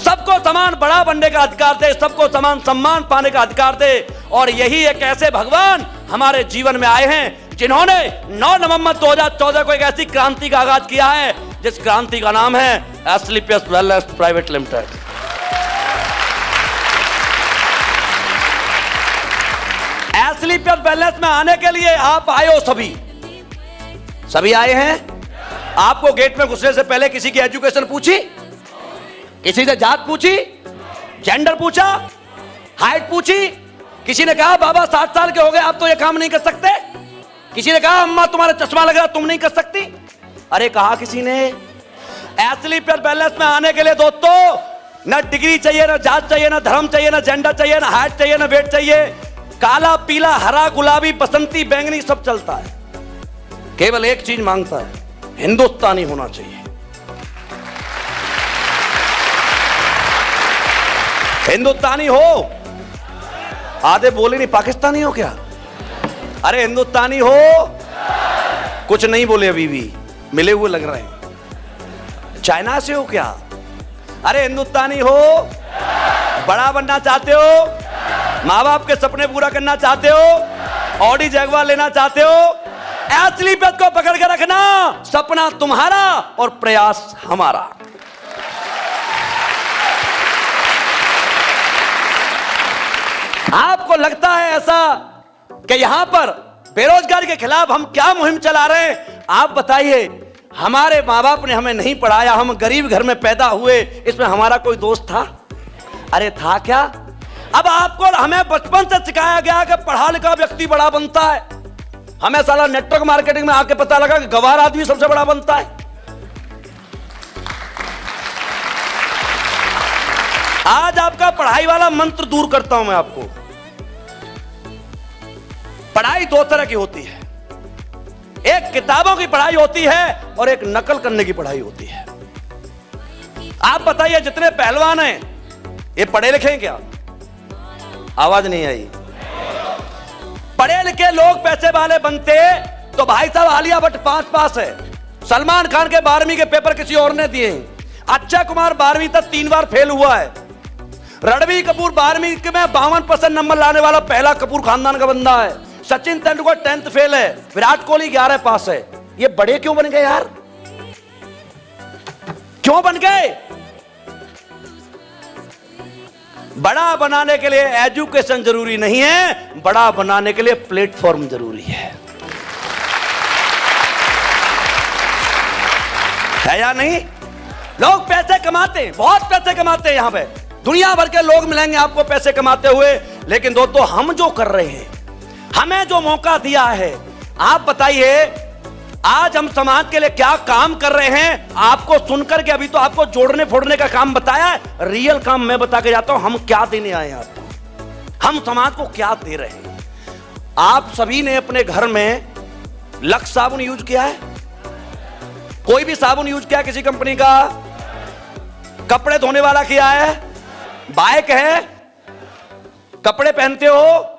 सबको समान बड़ा बनने का अधिकार दे, सबको समान सम्मान पाने का अधिकार दे। और यही एक ऐसे भगवान हमारे जीवन में आए हैं जिन्होंने 9 नवंबर 2014 को एक ऐसी क्रांति का आगाज किया है जिस क्रांति का नाम है Asclepius wellness private limited. Asclepius wellness में आने के लिए आप आए हो, सभी आए हैं। आपको गेट में घुसने से पहले किसी की एजुकेशन पूछी, किसी से जात पूछी, जेंडर पूछा, हाइट पूछी? किसी ने कहा बाबा 60 साल के हो गए आप तो ये काम नहीं कर सकते? किसी ने कहा अम्मा तुम्हारा चश्मा लग रहा तुम नहीं कर सकती? अरे कहा किसी ने? एस्क्लेपियस वेलनेस में आने के लिए दोस्तों ना डिग्री चाहिए, ना जात चाहिए, ना धर्म चाहिए, ना जेंडर चाहिए, ना हाइट चाहिए, ना वेट चाहिए। काला, पीला, हरा, गुलाबी, बसंती, बैंगनी सब चलता है। केवल एक चीज मांगता है, हिंदुस्तानी होना चाहिए। हिंदुस्तानी हो। आधे बोले नहीं पाकिस्तानी हो क्या? अरे हिंदुस्तानी हो। कुछ नहीं बोले, अभी भी मिले हुए लग रहे हैं। चाइना से हो क्या? अरे हिंदुस्तानी हो। बड़ा बनना चाहते हो, माँ बाप के सपने पूरा करना चाहते हो, ऑडी जगुआर लेना चाहते हो, एस्क्लेपियस को पकड़ के रखना। सपना तुम्हारा और प्रयास हमारा। आपको लगता है ऐसा कि यहां पर बेरोजगारी के खिलाफ हम क्या मुहिम चला रहे हैं? आप बताइए, हमारे माँ बाप ने हमें नहीं पढ़ाया, हम गरीब घर में पैदा हुए, इसमें हमारा कोई दोस्त था? अरे था क्या? अब आपको हमें बचपन से सिखाया गया कि पढ़ा लिखा व्यक्ति बड़ा बनता है। हमें साला नेटवर्क मार्केटिंग में आके पता लगा कि गवार आदमी सबसे बड़ा बनता है। आज आपका पढ़ाई वाला मंत्र दूर करता हूं मैं आपको। पढ़ाई 2 तरह की होती है, एक किताबों की पढ़ाई होती है और एक नकल करने की पढ़ाई होती है। आप बताइए जितने पहलवान हैं ये पढ़े लिखे हैं क्या? आवाज नहीं आई। पढ़े लिखे लोग पैसे वाले बनते तो भाई साहब आलिया भट्ट 5 पास है, सलमान खान के 12वीं के पेपर किसी और ने दिए, अक्षय कुमार 12वीं तक 3 बार फेल हुआ है, रणबीर कपूर 12वीं में 52% नंबर लाने वाला पहला कपूर खानदान का बंदा है, सचिन तेंदुलकर 10th फेल है, विराट कोहली 11 पास है। ये बड़े क्यों बन गए यार? क्यों बन गए? बड़ा बनाने के लिए एजुकेशन जरूरी नहीं है, बड़ा बनाने के लिए प्लेटफॉर्म जरूरी है या नहीं? लोग पैसे कमाते हैं, बहुत पैसे कमाते हैं। यहां पे दुनिया भर के लोग मिलेंगे आपको पैसे कमाते हुए, लेकिन दोस्तों हम जो कर रहे हैं, हमें जो मौका दिया है, आप बताइए आज हम समाज के लिए क्या काम कर रहे हैं? आपको सुनकर के अभी तो आपको जोड़ने फोड़ने का काम बताया है, रियल काम मैं बता के जाता हूं। हम क्या देने आए हैं आपको, हम समाज को क्या दे रहे हैं? आप सभी ने अपने घर में लक्स साबुन यूज किया है? कोई भी साबुन यूज किया किसी कंपनी का? कपड़े धोने वाला किया है? बाइक है? कपड़े पहनते हो?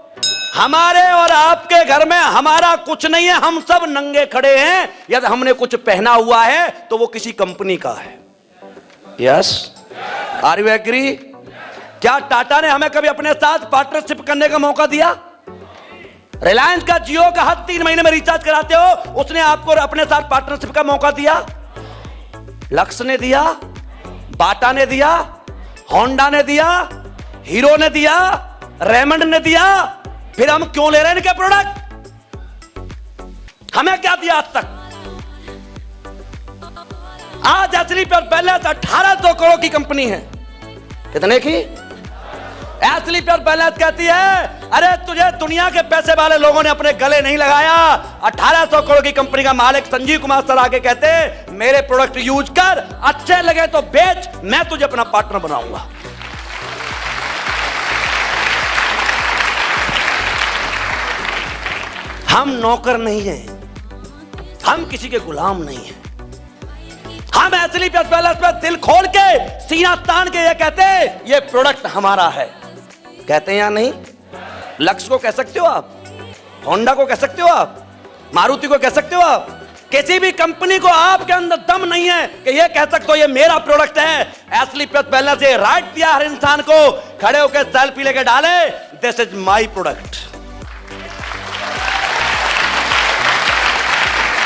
हमारे और आपके घर में हमारा कुछ नहीं है, हम सब नंगे खड़े हैं। यदि हमने कुछ पहना हुआ है तो वो किसी कंपनी का है। Yes, are you agree? क्या टाटा ने हमें कभी अपने साथ पार्टनरशिप करने का मौका दिया? रिलायंस का जियो का हर 3 महीने में रिचार्ज कराते हो, उसने आपको अपने साथ पार्टनरशिप का मौका दिया? लक्स ने दिया, बाटा ने दिया, होंडा ने दिया, हीरो ने दिया, रेमंड ने दिया। फिर हम क्यों ले रहे हैं इनके प्रोडक्ट? हमें क्या दिया आज तक? आज एस्क्लेपियस वेलनेस 1800 करोड़ की कंपनी है। कितने की? एस्ली बैलेंस कहती है, अरे तुझे दुनिया के पैसे वाले लोगों ने अपने गले नहीं लगाया। 1800 करोड़ की कंपनी का मालिक संजीव कुमार सर आके कहते, मेरे प्रोडक्ट यूज कर, अच्छे लगे तो बेच, मैं तुझे अपना पार्टनर बनाऊंगा। हम नौकर नहीं हैं, हम किसी के गुलाम नहीं हैं। हम एस्ली बैलेंस पे दिल खोल के, सीना तान के ये कहते, ये प्रोडक्ट हमारा है। कहते हैं या नहीं? लक्स को कह सकते हो आप, होंडा को कह सकते हो आप, मारुति को कह सकते हो आप। किसी भी कंपनी को आपके अंदर दम नहीं है कि ये कह सकते हो ये मेरा प्रोडक्ट है। एस्ली बैलेंस ये राइट दिया हर इंसान को, खड़े होकर सेल्फी लेके डाले, दिस इज माई प्रोडक्ट।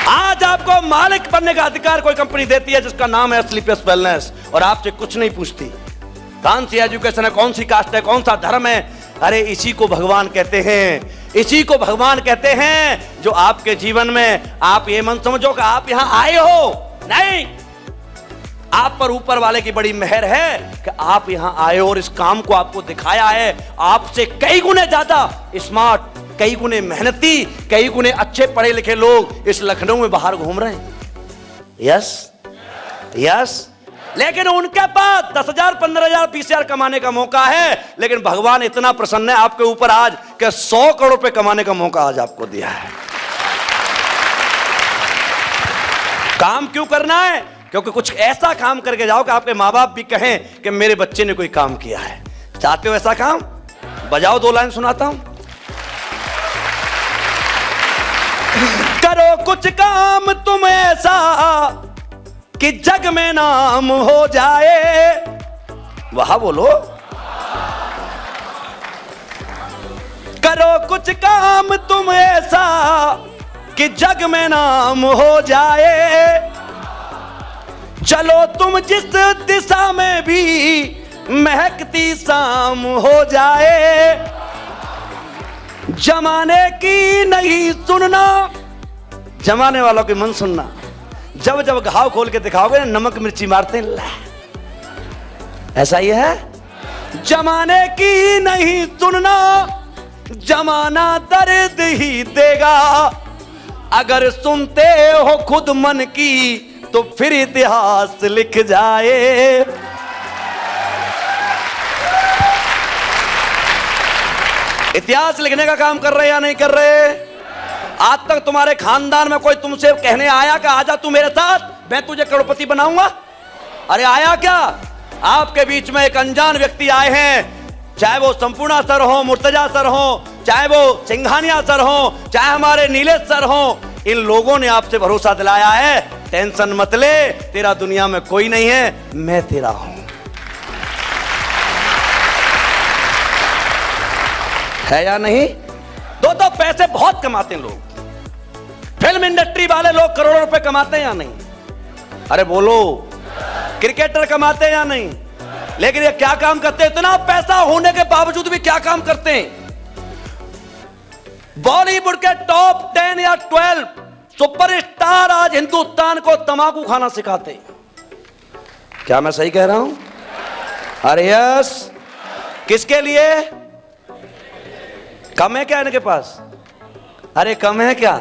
आज आपको मालिक बनने का अधिकार कोई कंपनी देती है जिसका नाम है स्लीपलेस वेलनेस, और आपसे कुछ नहीं पूछती कौन सी एजुकेशन है, कौन सी कास्ट है, कौन सा धर्म है। अरे इसी को भगवान कहते हैं, इसी को भगवान कहते हैं जो आपके जीवन में, आप ये मन समझो कि आप यहां आए हो, नहीं, आप पर ऊपर वाले की बड़ी मेहर है कि आप यहां आए हो और इस काम को आपको दिखाया है। आपसे कई गुने ज्यादा स्मार्ट, कई गुने मेहनती, कई गुने अच्छे पढ़े लिखे लोग इस लखनऊ में बाहर घूम रहे हैं। यस यस, लेकिन उनके पास 10,000, 15,000, 20,000 कमाने का मौका है, लेकिन भगवान इतना प्रसन्न है आपके ऊपर आज कि 100 करोड़ रुपए कमाने का मौका आज आपको दिया है। काम क्यों करना है? क्योंकि कुछ ऐसा काम करके जाओ कि आपके माँ बाप भी कहें कि मेरे बच्चे ने कोई काम किया है। चाहते हो ऐसा काम? बजाओ 2 लाइन सुनाता हूं। करो कुछ काम तुम ऐसा कि जग में नाम हो जाए। वहां बोलो। करो कुछ काम तुम ऐसा कि जग में नाम हो जाए। चलो तुम जिस दिशा में भी महकती शाम हो जाए। जमाने की नहीं सुनना, जमाने वालों की मन सुनना। जब जब घाव खोल के दिखाओगे ना, नमक मिर्ची मारते हैं, ऐसा ही है। जमाने की नहीं सुनना, जमाना दर्द ही देगा। अगर सुनते हो खुद मन की तो फिर इतिहास लिख जाए। इतिहास लिखने का काम कर रहे या नहीं कर रहे? आज तक तुम्हारे खानदान में कोई तुमसे कहने आया कि आजा तू मेरे साथ, मैं तुझे करोड़पति बनाऊंगा? अरे आया क्या? आपके बीच में एक अनजान व्यक्ति आए हैं, चाहे वो संपूर्णा सर हो, मुर्तजा सर हो, चाहे वो सिंघानिया सर हो, चाहे हमारे नीलेश सर हो। इन लोगों ने आपसे भरोसा दिलाया है, टेंशन मत ले, तेरा दुनिया में कोई नहीं है, मैं तेरा हूं। है या नहीं? दो पैसे बहुत कमाते हैं लोग, फिल्म इंडस्ट्री वाले लोग करोड़ों रुपए कमाते हैं या नहीं? अरे बोलो। क्रिकेटर कमाते हैं या नहीं? लेकिन ये क्या काम करते हैं? इतना पैसा होने के बावजूद भी क्या काम करते हैं? बॉलीवुड के टॉप 10 या 12 सुपरस्टार आज हिंदुस्तान को तंबाकू खाना सिखाते हैं। क्या मैं सही कह रहा हूं? अरे यस। किसके लिए? कम है क्या इनके पास? अरे कम है क्या?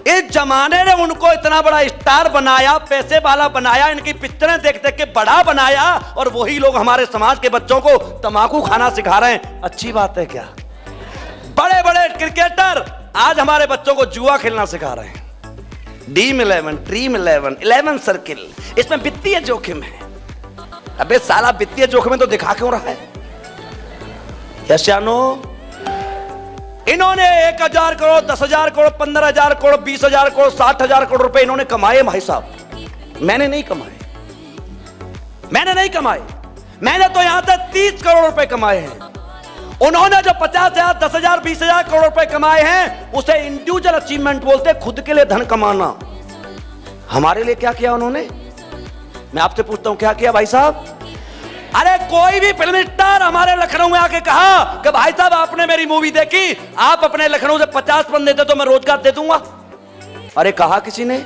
इस जमाने ने उनको इतना बड़ा स्टार बनाया, पैसे वाला बनाया, इनकी पिक्चरें देख देख के बड़ा बनाया, और वही लोग हमारे समाज के बच्चों को तंबाकू खाना सिखा रहे हैं। अच्छी बात है क्या? बड़े बड़े क्रिकेटर आज हमारे बच्चों को जुआ खेलना सिखा रहे हैं। ड्रीम 11 सर्किल, इसमें वित्तीय जोखिम है। अबे साला वित्तीय जोखिम तो दिखा क्यों रहा है? यस या नो? इन्होंने 1,000 करोड़, 10,000 करोड़, 15,000 करोड़, 20,000 करोड़, 60,000 करोड़ रुपए इन्होंने कमाए भाई साहब। मैंने नहीं कमाए, मैंने नहीं कमाए। मैंने तो यहां तक 30 करोड़ रुपए कमाए हैं। उन्होंने जो 50,000, 10,000, 20,000 करोड़ रुपए कमाए हैं, उसे इंडिविजुअल अचीवमेंट बोलते, खुद के लिए धन कमाना। हमारे लिए क्या किया उन्होंने? मैं आपसे पूछता हूं, क्या किया भाई साहब? अरे कोई भी फिल्म स्टार हमारे लखनऊ में आके कहा कि भाई साहब आपने मेरी मूवी देखी, आप अपने लखनऊ से 50 बंदे दे तो मैं रोजगार दे दूंगा। अरे कहा किसी ने?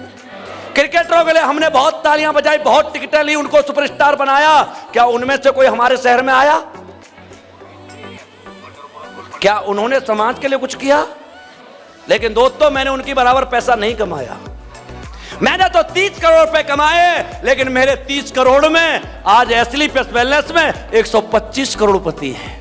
क्रिकेटरों के लिए हमने बहुत तालियां बजाई, बहुत टिकटें ली, उनको सुपरस्टार बनाया। क्या उनमें से कोई हमारे शहर में आया? क्या उन्होंने समाज के लिए कुछ किया? लेकिन दोस्तों, मैंने उनकी बराबर पैसा नहीं कमाया। मैंने तो 30 करोड़ रुपए कमाए, लेकिन मेरे 30 करोड़ में आज एसली प्लस वेलनेस में 125 करोड़पति हैं।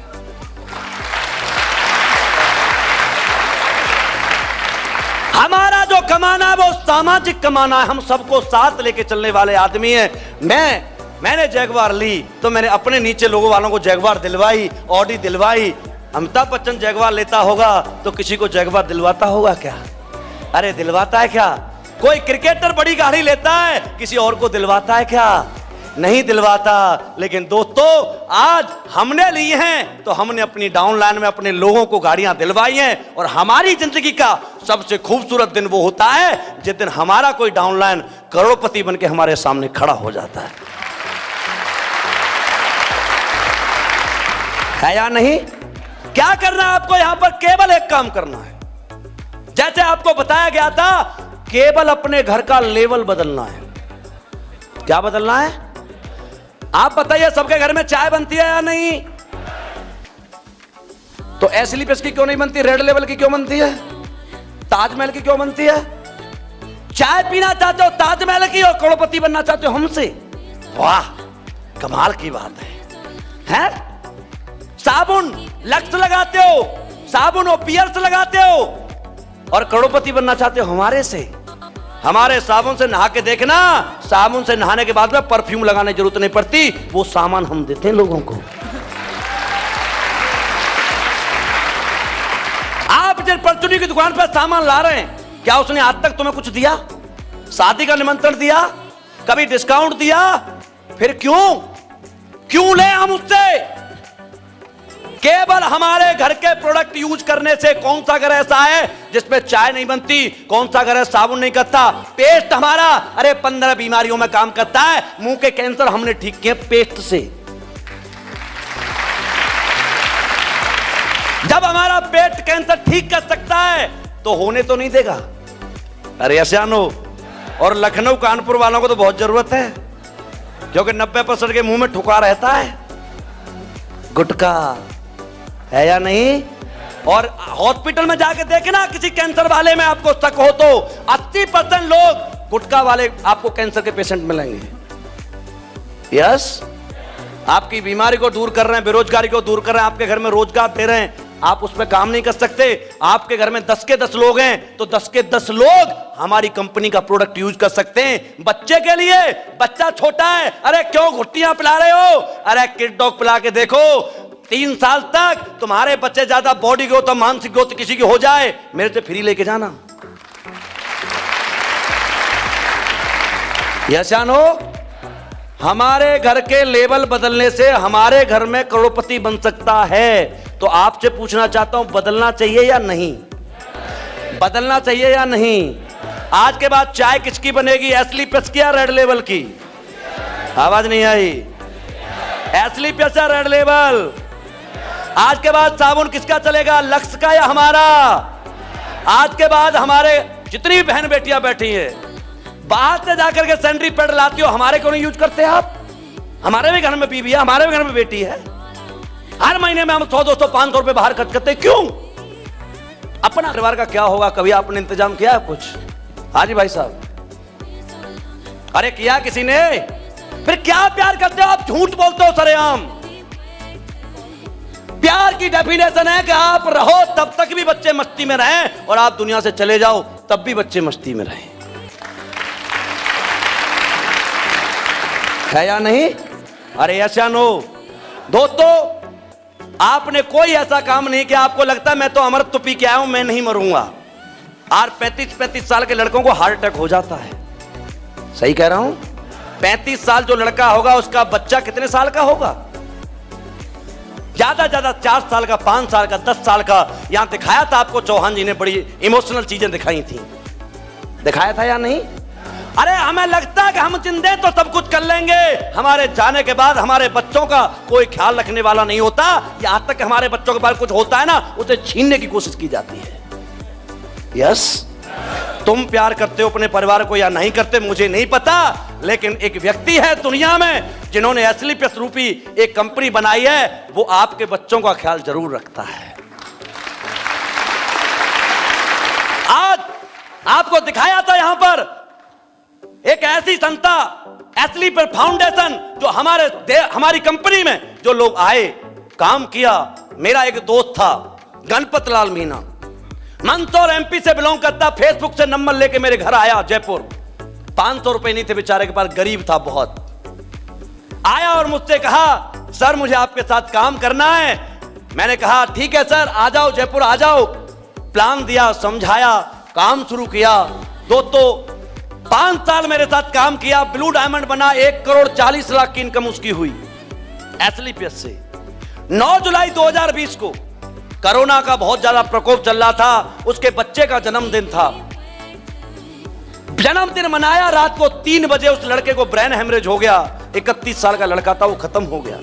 हमारा जो कमाना है वो सामाजिक कमाना है। हम सबको साथ लेके चलने वाले आदमी हैं। मैंने जैगवार ली तो मैंने अपने नीचे लोगों वालों को जैगवार दिलवाई, ऑडी दिलवाई। अमिताभ बच्चन जैगवार लेता होगा तो किसी को जैगवार दिलवाता होगा क्या? अरे दिलवाता है क्या? कोई क्रिकेटर बड़ी गाड़ी लेता है, किसी और को दिलवाता है क्या? नहीं दिलवाता। लेकिन दोस्तों, आज हमने ली हैं तो हमने अपनी डाउन लाइन में अपने लोगों को गाड़ियां दिलवाई हैं। और हमारी जिंदगी का सबसे खूबसूरत दिन वो होता है जिस दिन हमारा कोई डाउन लाइन करोड़पति बन के हमारे सामने खड़ा हो जाता है या नहीं? क्या करना है आपको? यहां पर केवल एक काम करना है। जैसे आपको बताया गया था, केवल अपने घर का लेवल बदलना है। क्या बदलना है? आप बताइए, सबके घर में चाय बनती है या नहीं? तो एसली प्लस की क्यों नहीं बनती? रेड लेवल की क्यों बनती है? ताजमहल की क्यों बनती है? चाय पीना चाहते हो ताजमहल की और करोड़पति बनना चाहते हो हमसे? वाह, कमाल की बात है? साबुन लक्स लगाते हो, साबुन और पियर्स लगाते हो और करोड़पति बनना चाहते हो हमारे से। हमारे साबुन से नहा के देखना, साबुन से नहाने के बाद में परफ्यूम लगाने की जरूरत नहीं पड़ती। वो सामान हम देते हैं लोगों को। आप जिस परचूनी की दुकान पर सामान ला रहे हैं, क्या उसने आज तक तुम्हें कुछ दिया? शादी का निमंत्रण दिया? कभी डिस्काउंट दिया? फिर क्यों ले हम उससे? केवल हमारे घर के प्रोडक्ट यूज करने से। कौन सा घर ऐसा है जिसमें चाय नहीं बनती? कौन सा घर है साबुन नहीं करता? पेस्ट हमारा, अरे 15 बीमारियों में काम करता है। मुंह के कैंसर हमने ठीक किए पेस्ट से। जब हमारा पेट कैंसर ठीक कर सकता है तो होने तो नहीं देगा। अरे ऐसियानो और लखनऊ कानपुर वालों को तो बहुत जरूरत है, क्योंकि 90% के मुंह में ठुका रहता है गुटखा, है या नहीं? और हॉस्पिटल में जाके देखना, किसी कैंसर वाले में आपको शक हो तो 80% लोग गुटखा वाले आपको कैंसर के पेशेंट मिलेंगे। यस, आपकी बीमारी को दूर कर रहे हैं, बेरोजगारी को दूर कर रहे हैं, आपके घर में रोजगार दे रहे हैं। आप उस पर काम नहीं कर सकते। आपके घर में 10 के 10 लोग हैं तो 10 के 10 लोग हमारी कंपनी का प्रोडक्ट यूज कर सकते हैं। बच्चे के लिए, बच्चा छोटा है, अरे क्यों घुट्टियां पिला रहे हो? अरे किड डॉग पिला के देखो। 3 साल तक तुम्हारे बच्चे ज्यादा बॉडी ग्रोथ और मानसिक ग्रोथ किसी की हो जाए, मेरे से फ्री लेके जाना। यशान हो, हमारे घर के लेवल बदलने से हमारे घर में करोड़पति बन सकता है। तो आपसे पूछना चाहता हूं, बदलना चाहिए या नहीं? बदलना चाहिए या नहीं? आज के बाद चाय किसकी बनेगी? एसली प्लस की या रेड लेवल की? आवाज नहीं आई। एसली प्लस या रेड लेवल? आज के बाद साबुन किसका चलेगा? लक्स का या हमारा? आज के बाद हमारे जितनी बहन बेटियां बैठी हैं, बाहर से जाकर के सैनिटरी पैड लाती हो, हमारे क्यों नहीं यूज करते आप? हमारे भी घर में बीवी है, हमारे भी घर में बेटी है। हर महीने में हम 100, 200, 500 रुपए बाहर खर्च करते, क्यों? अपना परिवार का क्या होगा? कभी आपने इंतजाम किया कुछ? हाँ जी भाई साहब, अरे किया किसी ने? फिर क्या प्यार करते हो आप? झूठ बोलते हो सरेआम। प्यार की डेफिनेशन है कि आप रहो तब तक भी बच्चे मस्ती में रहें, और आप दुनिया से चले जाओ तब भी बच्चे मस्ती में रहें, है या नहीं? अरे ऐसा नो दोस्तों, आपने कोई ऐसा काम नहीं किया आपको लगता है मैं तो अमृत तो पी के आया हूं, मैं नहीं मरूंगा। और 35 साल के लड़कों को हार्ट अटैक हो जाता है। सही कह रहा हूं? 35 साल जो लड़का होगा उसका बच्चा कितने साल का होगा? ज्यादा 4 साल का, 5 साल का, 10 साल का। यहां दिखाया था आपको, चौहान जी ने बड़ी इमोशनल चीजें दिखाई थी, दिखाया था या नहीं? अरे हमें लगता है कि हम जिंदे तो सब कुछ कर लेंगे, हमारे जाने के बाद हमारे बच्चों का कोई ख्याल रखने वाला नहीं होता। यहां तक हमारे बच्चों के पास कुछ होता है ना, उसे छीनने की कोशिश की जाती है। यस, तुम प्यार करते हो अपने परिवार को या नहीं करते मुझे नहीं पता, लेकिन एक व्यक्ति है दुनिया में जिन्होंने एसली प्लस रूपी एक कंपनी बनाई है, वो आपके बच्चों का ख्याल जरूर रखता है। आपको दिखाया था यहां पर एक ऐसी संस्था एसली पर फाउंडेशन जो हमारी कंपनी में जो लोग आए काम किया। मेरा एक दोस्त था गणपत लाल मीना, मंदसौर एमपी से बिलोंग करता, फेसबुक से नंबर लेके मेरे घर आया जयपुर। 500 रुपए नहीं थे बेचारे के पास, गरीब था बहुत। आया और मुझसे कहा सर मुझे आपके साथ काम करना है। मैंने कहा ठीक है सर, आ जाओ जयपुर आ जाओ। प्लान दिया, समझाया, काम शुरू किया। दोस्तों 5 साल मेरे साथ काम किया, ब्लू डायमंड बना, 1,40,00,000 की इनकम उसकी हुई एसलीपीएस से। 9 जुलाई 2020 को कोरोना का बहुत ज्यादा प्रकोप चल रहा था, उसके बच्चे का जन्मदिन था। जन्मदिन मनाया, रात को 3 बजे उस लड़के को ब्रेन हेमरेज हो गया। 31 साल का लड़का था, वो खत्म हो गया।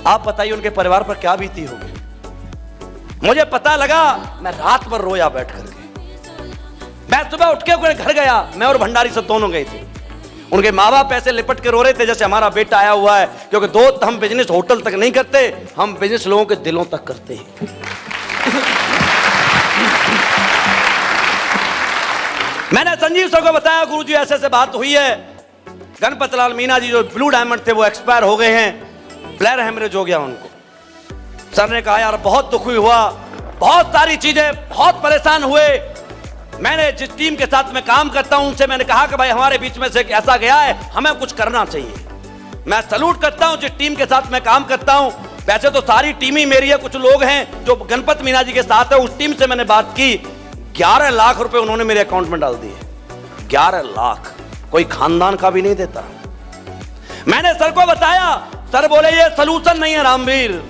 आप बताइए उनके परिवार पर क्या बीती होगी। मुझे पता लगा, मैं रात भर रोया बैठ करके। मैं सुबह उठ के उनके घर गया, मैं और भंडारी सब दोनों गए थे। उनके माँ बाप ऐसे लिपट के रो रहे थे जैसे हमारा बेटा आया हुआ है, क्योंकि दोस्त हम बिजनेस होटल तक नहीं करते, हम बिजनेस लोगों के दिलों तक करते हैं। मैंने संजीव सर को बताया गुरुजी ऐसे ऐसे बात हुई है, गणपत लाल मीना जी जो ब्लू डायमंड थे वो एक्सपायर हो गए हैं, ब्लैर हेमरेज हो गया उनको। सर ने कहा यार बहुत दुख हुआ, बहुत सारी चीजें, बहुत परेशान हुए। मैंने जिस टीम के साथ मैं काम करता हूं उनसे मैंने कहा कि भाई हमारे बीच में से ऐसा गया है, हमें कुछ करना चाहिए। मैं सैल्यूट करता हूं जिस टीम के साथ मैं काम करता हूं। वैसे तो सारी टीम ही मेरी है, कुछ लोग हैं जो गणपत मीना जी के साथ है, उस टीम से मैंने बात की। 11 लाख रुपए उन्होंने मेरे अकाउंट में डाल दिए। 11 लाख कोई खानदान का भी नहीं देता। मैंने सर को बताया, सर बोले ये सलूशन नहीं है रामवीर।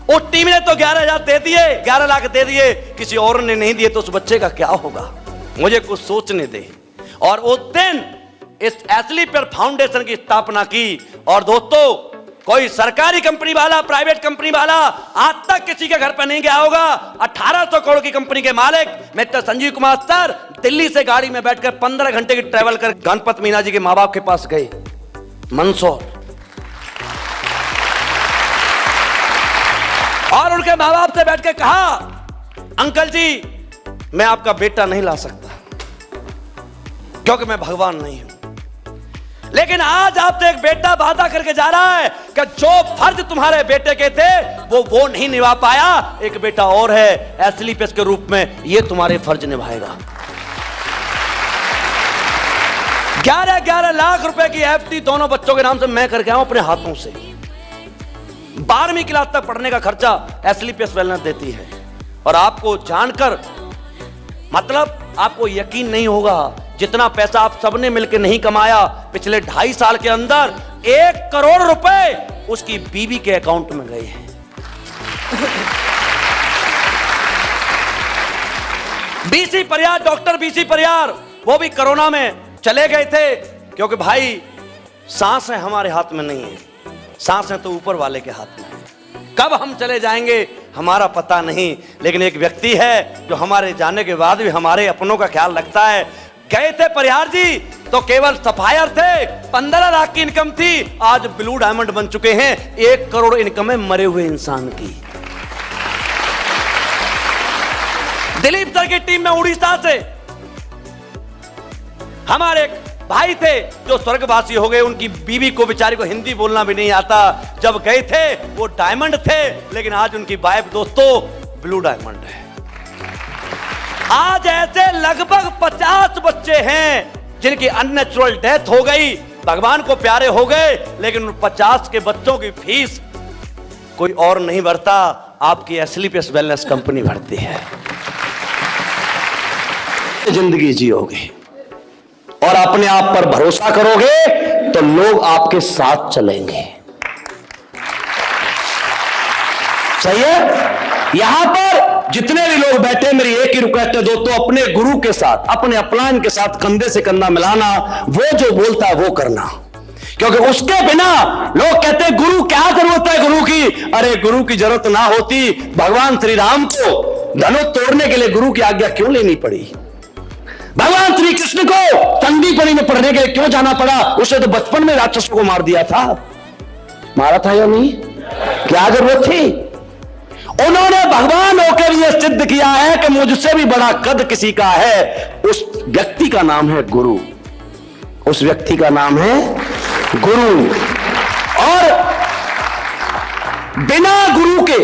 उस टीम ने तो 11,000 दे दिए, 11 लाख दे दिए, किसी और ने नहीं दिए तो उस बच्चे का क्या होगा। मुझे कुछ सोचने दे। और उस दिन इस एसलीपीएस फाउंडेशन की स्थापना की। और दोस्तों कोई सरकारी कंपनी वाला, प्राइवेट कंपनी वाला आज तक किसी के घर पर नहीं गया होगा। 1800 करोड़ की कंपनी के मालिक मिस्टर संजीव कुमार सर दिल्ली से गाड़ी में बैठकर 15 घंटे की ट्रेवल कर गणपत मीना जी के माँ बाप के पास गए मंदसौर, और उनके माँ बाप से बैठ के कहा अंकल जी मैं आपका बेटा नहीं ला सकता क्योंकि मैं भगवान नहीं हूं, लेकिन आज आपसे एक बेटा वादा करके जा रहा है कि जो फर्ज तुम्हारे बेटे के थे वो नहीं निभा पाया, एक बेटा और है एसलीपीएस के रूप में, ये तुम्हारे फर्ज निभाएगा। 11 लाख रुपए की एफडी दोनों बच्चों के नाम से मैं करके आऊं अपने हाथों से। 12वीं क्लास तक पढ़ने का खर्चा एसलीपीएस वेलनेस देती है। और आपको जानकर मतलब आपको यकीन नहीं होगा, जितना पैसा आप सबने मिलकर नहीं कमाया पिछले 2.5 साल के अंदर 1 करोड़ रुपए उसकी बीवी के अकाउंट में गए हैं। BC Pariyar, doctor BC Pariyar, वो भी कोरोना में चले गए थे क्योंकि भाई सांसें हमारे हाथ में नहीं है, सांसें तो ऊपर वाले के हाथ में है। कब हम चले जाएंगे हमारा पता नहीं, लेकिन एक व्यक्ति है जो हमारे जाने के बाद भी हमारे अपनों का ख्याल रखता है। गए थे परिहार जी तो केवल सफायर थे, 15 लाख की इनकम थी, आज ब्लू डायमंड बन चुके हैं, 1 करोड़ इनकम है मरे हुए इंसान की। दिलीप सर की टीम में उड़ीसा से हमारे एक भाई थे जो स्वर्गवासी हो गए, उनकी बीवी को बेचारी को हिंदी बोलना भी नहीं आता। जब गए थे वो डायमंड थे, लेकिन आज उनकी वाइफ दोस्तों ब्लू डायमंड है। आज ऐसे लगभग 50 बच्चे हैं जिनकी अननेचुरल डेथ हो गई, भगवान को प्यारे हो गए, लेकिन उन 50 के बच्चों की फीस कोई और नहीं भरता, आपकी एसलीपीएस वेलनेस कंपनी भरती है। जिंदगी जियोगे और अपने आप पर भरोसा करोगे तो लोग आपके साथ चलेंगे। सही है। यहां पर जितने भी लोग बैठे मेरी एक ही रिक्वेस्ट है दोस्तों, अपने गुरु के साथ, अपने अपलाइन के साथ कंधे से कंधा मिलाना, वो जो बोलता है वो करना, क्योंकि उसके बिना लोग कहते हैं गुरु क्या जरूरत है गुरु की। अरे गुरु की जरूरत ना होती, भगवान श्री राम को धनुष तोड़ने के लिए गुरु की आज्ञा क्यों लेनी पड़ी? भगवान श्री कृष्ण को संदीपनी में पढ़ने के लिए क्यों जाना पड़ा? उसे तो बचपन में राक्षसों को मार दिया था, मारा था या नहीं? क्या जरूरत थी? उन्होंने भगवान होकर यह सिद्ध किया है कि मुझसे भी बड़ा कद किसी का है। उस व्यक्ति का नाम है गुरु। उस व्यक्ति का नाम है गुरु। और बिना गुरु के,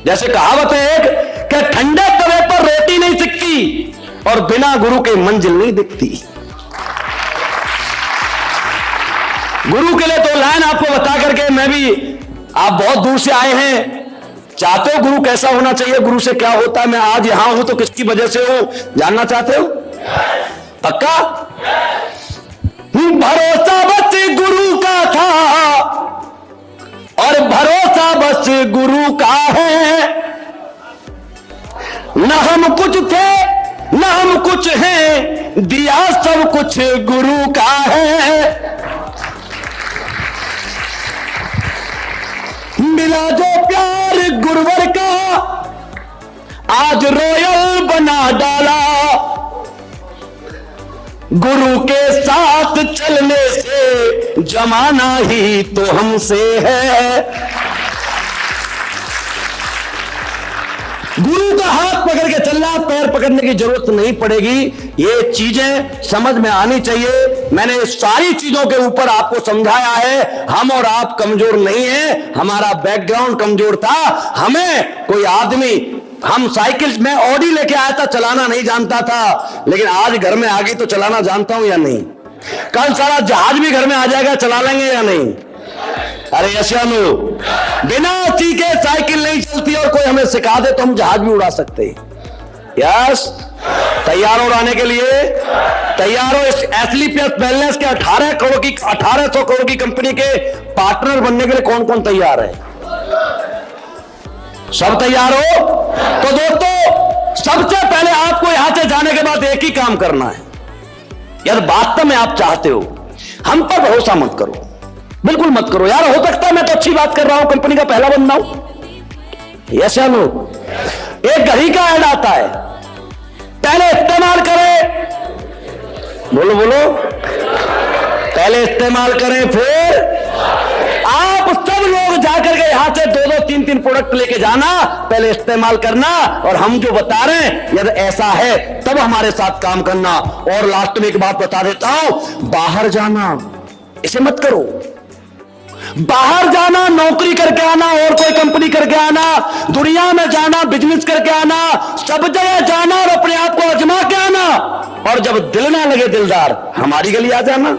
जैसे कहावत है एक कि ठंडे तवे पर रोटी नहीं सिकती और बिना गुरु के मंजिल नहीं दिखती। गुरु के लिए तो लाइन आपको बता करके मैं भी, आप बहुत दूर से आए हैं, चाहते हो गुरु कैसा होना चाहिए, गुरु से क्या होता है, मैं आज यहां हूं तो किसकी वजह से हूं, जानना चाहते हो? पक्का? भरोसा बस गुरु का था और भरोसा बस गुरु का है। न हम कुछ थे न हम कुछ हैं, दिया सब कुछ गुरु का है। मिला जो प्यार गुरुवर का आज रॉयल बना डाला। गुरु के साथ चलने से जमाना ही तो हमसे है। गुरु का हाथ पकड़ के चलना, पैर पकड़ने की जरूरत नहीं पड़ेगी। ये चीजें समझ में आनी चाहिए। मैंने सारी चीजों के ऊपर आपको समझाया है। हम और आप कमजोर नहीं हैं, हमारा बैकग्राउंड कमजोर था। हमें कोई आदमी, हम साइकिल में ऑडी लेके आया था, चलाना नहीं जानता था, लेकिन आज घर में आ गई तो चलाना जानता हूं या नहीं। कल सारा जहाज भी घर में आ जाएगा, चला लेंगे या नहीं? अरे यशानु, बिना सीखे साइकिल नहीं चलती और कोई हमें सिखा दे तो हम जहाज भी उड़ा सकते हैं। यस, तैयार हो उड़ाने के लिए? तैयार हो? इस एसलीपीएस वेलनेस के 1800 करोड़ की कंपनी के पार्टनर बनने के लिए कौन कौन तैयार है? सब तैयार हो? तो दोस्तों, सबसे पहले आपको यहां से जाने के बाद एक ही काम करना है। यदि वास्तव में आप चाहते हो, हम पर भरोसा मत करो, बिल्कुल मत करो। यार हो सकता है मैं तो अच्छी बात कर रहा हूं, कंपनी का पहला बंदा हूं। यस या नो? एक घड़ी का ऐड आता है, पहले इस्तेमाल करें, बोलो बोलो, पहले इस्तेमाल करें, फिर आप सब लोग जाकर के यहां से 2-2, 3-3 प्रोडक्ट लेके जाना, पहले इस्तेमाल करना, और हम जो बता रहे हैं यदि ऐसा है तब हमारे साथ काम करना। और लास्ट में एक बात बता देता हूं, बाहर जाना इसे मत करो। बाहर जाना, नौकरी करके आना और कोई कंपनी करके आना, दुनिया में जाना, बिजनेस करके आना, सब जगह जाना और अपने आप को आजमा के आना, और जब दिल ना लगे दिलदार, हमारी गली आ जाना।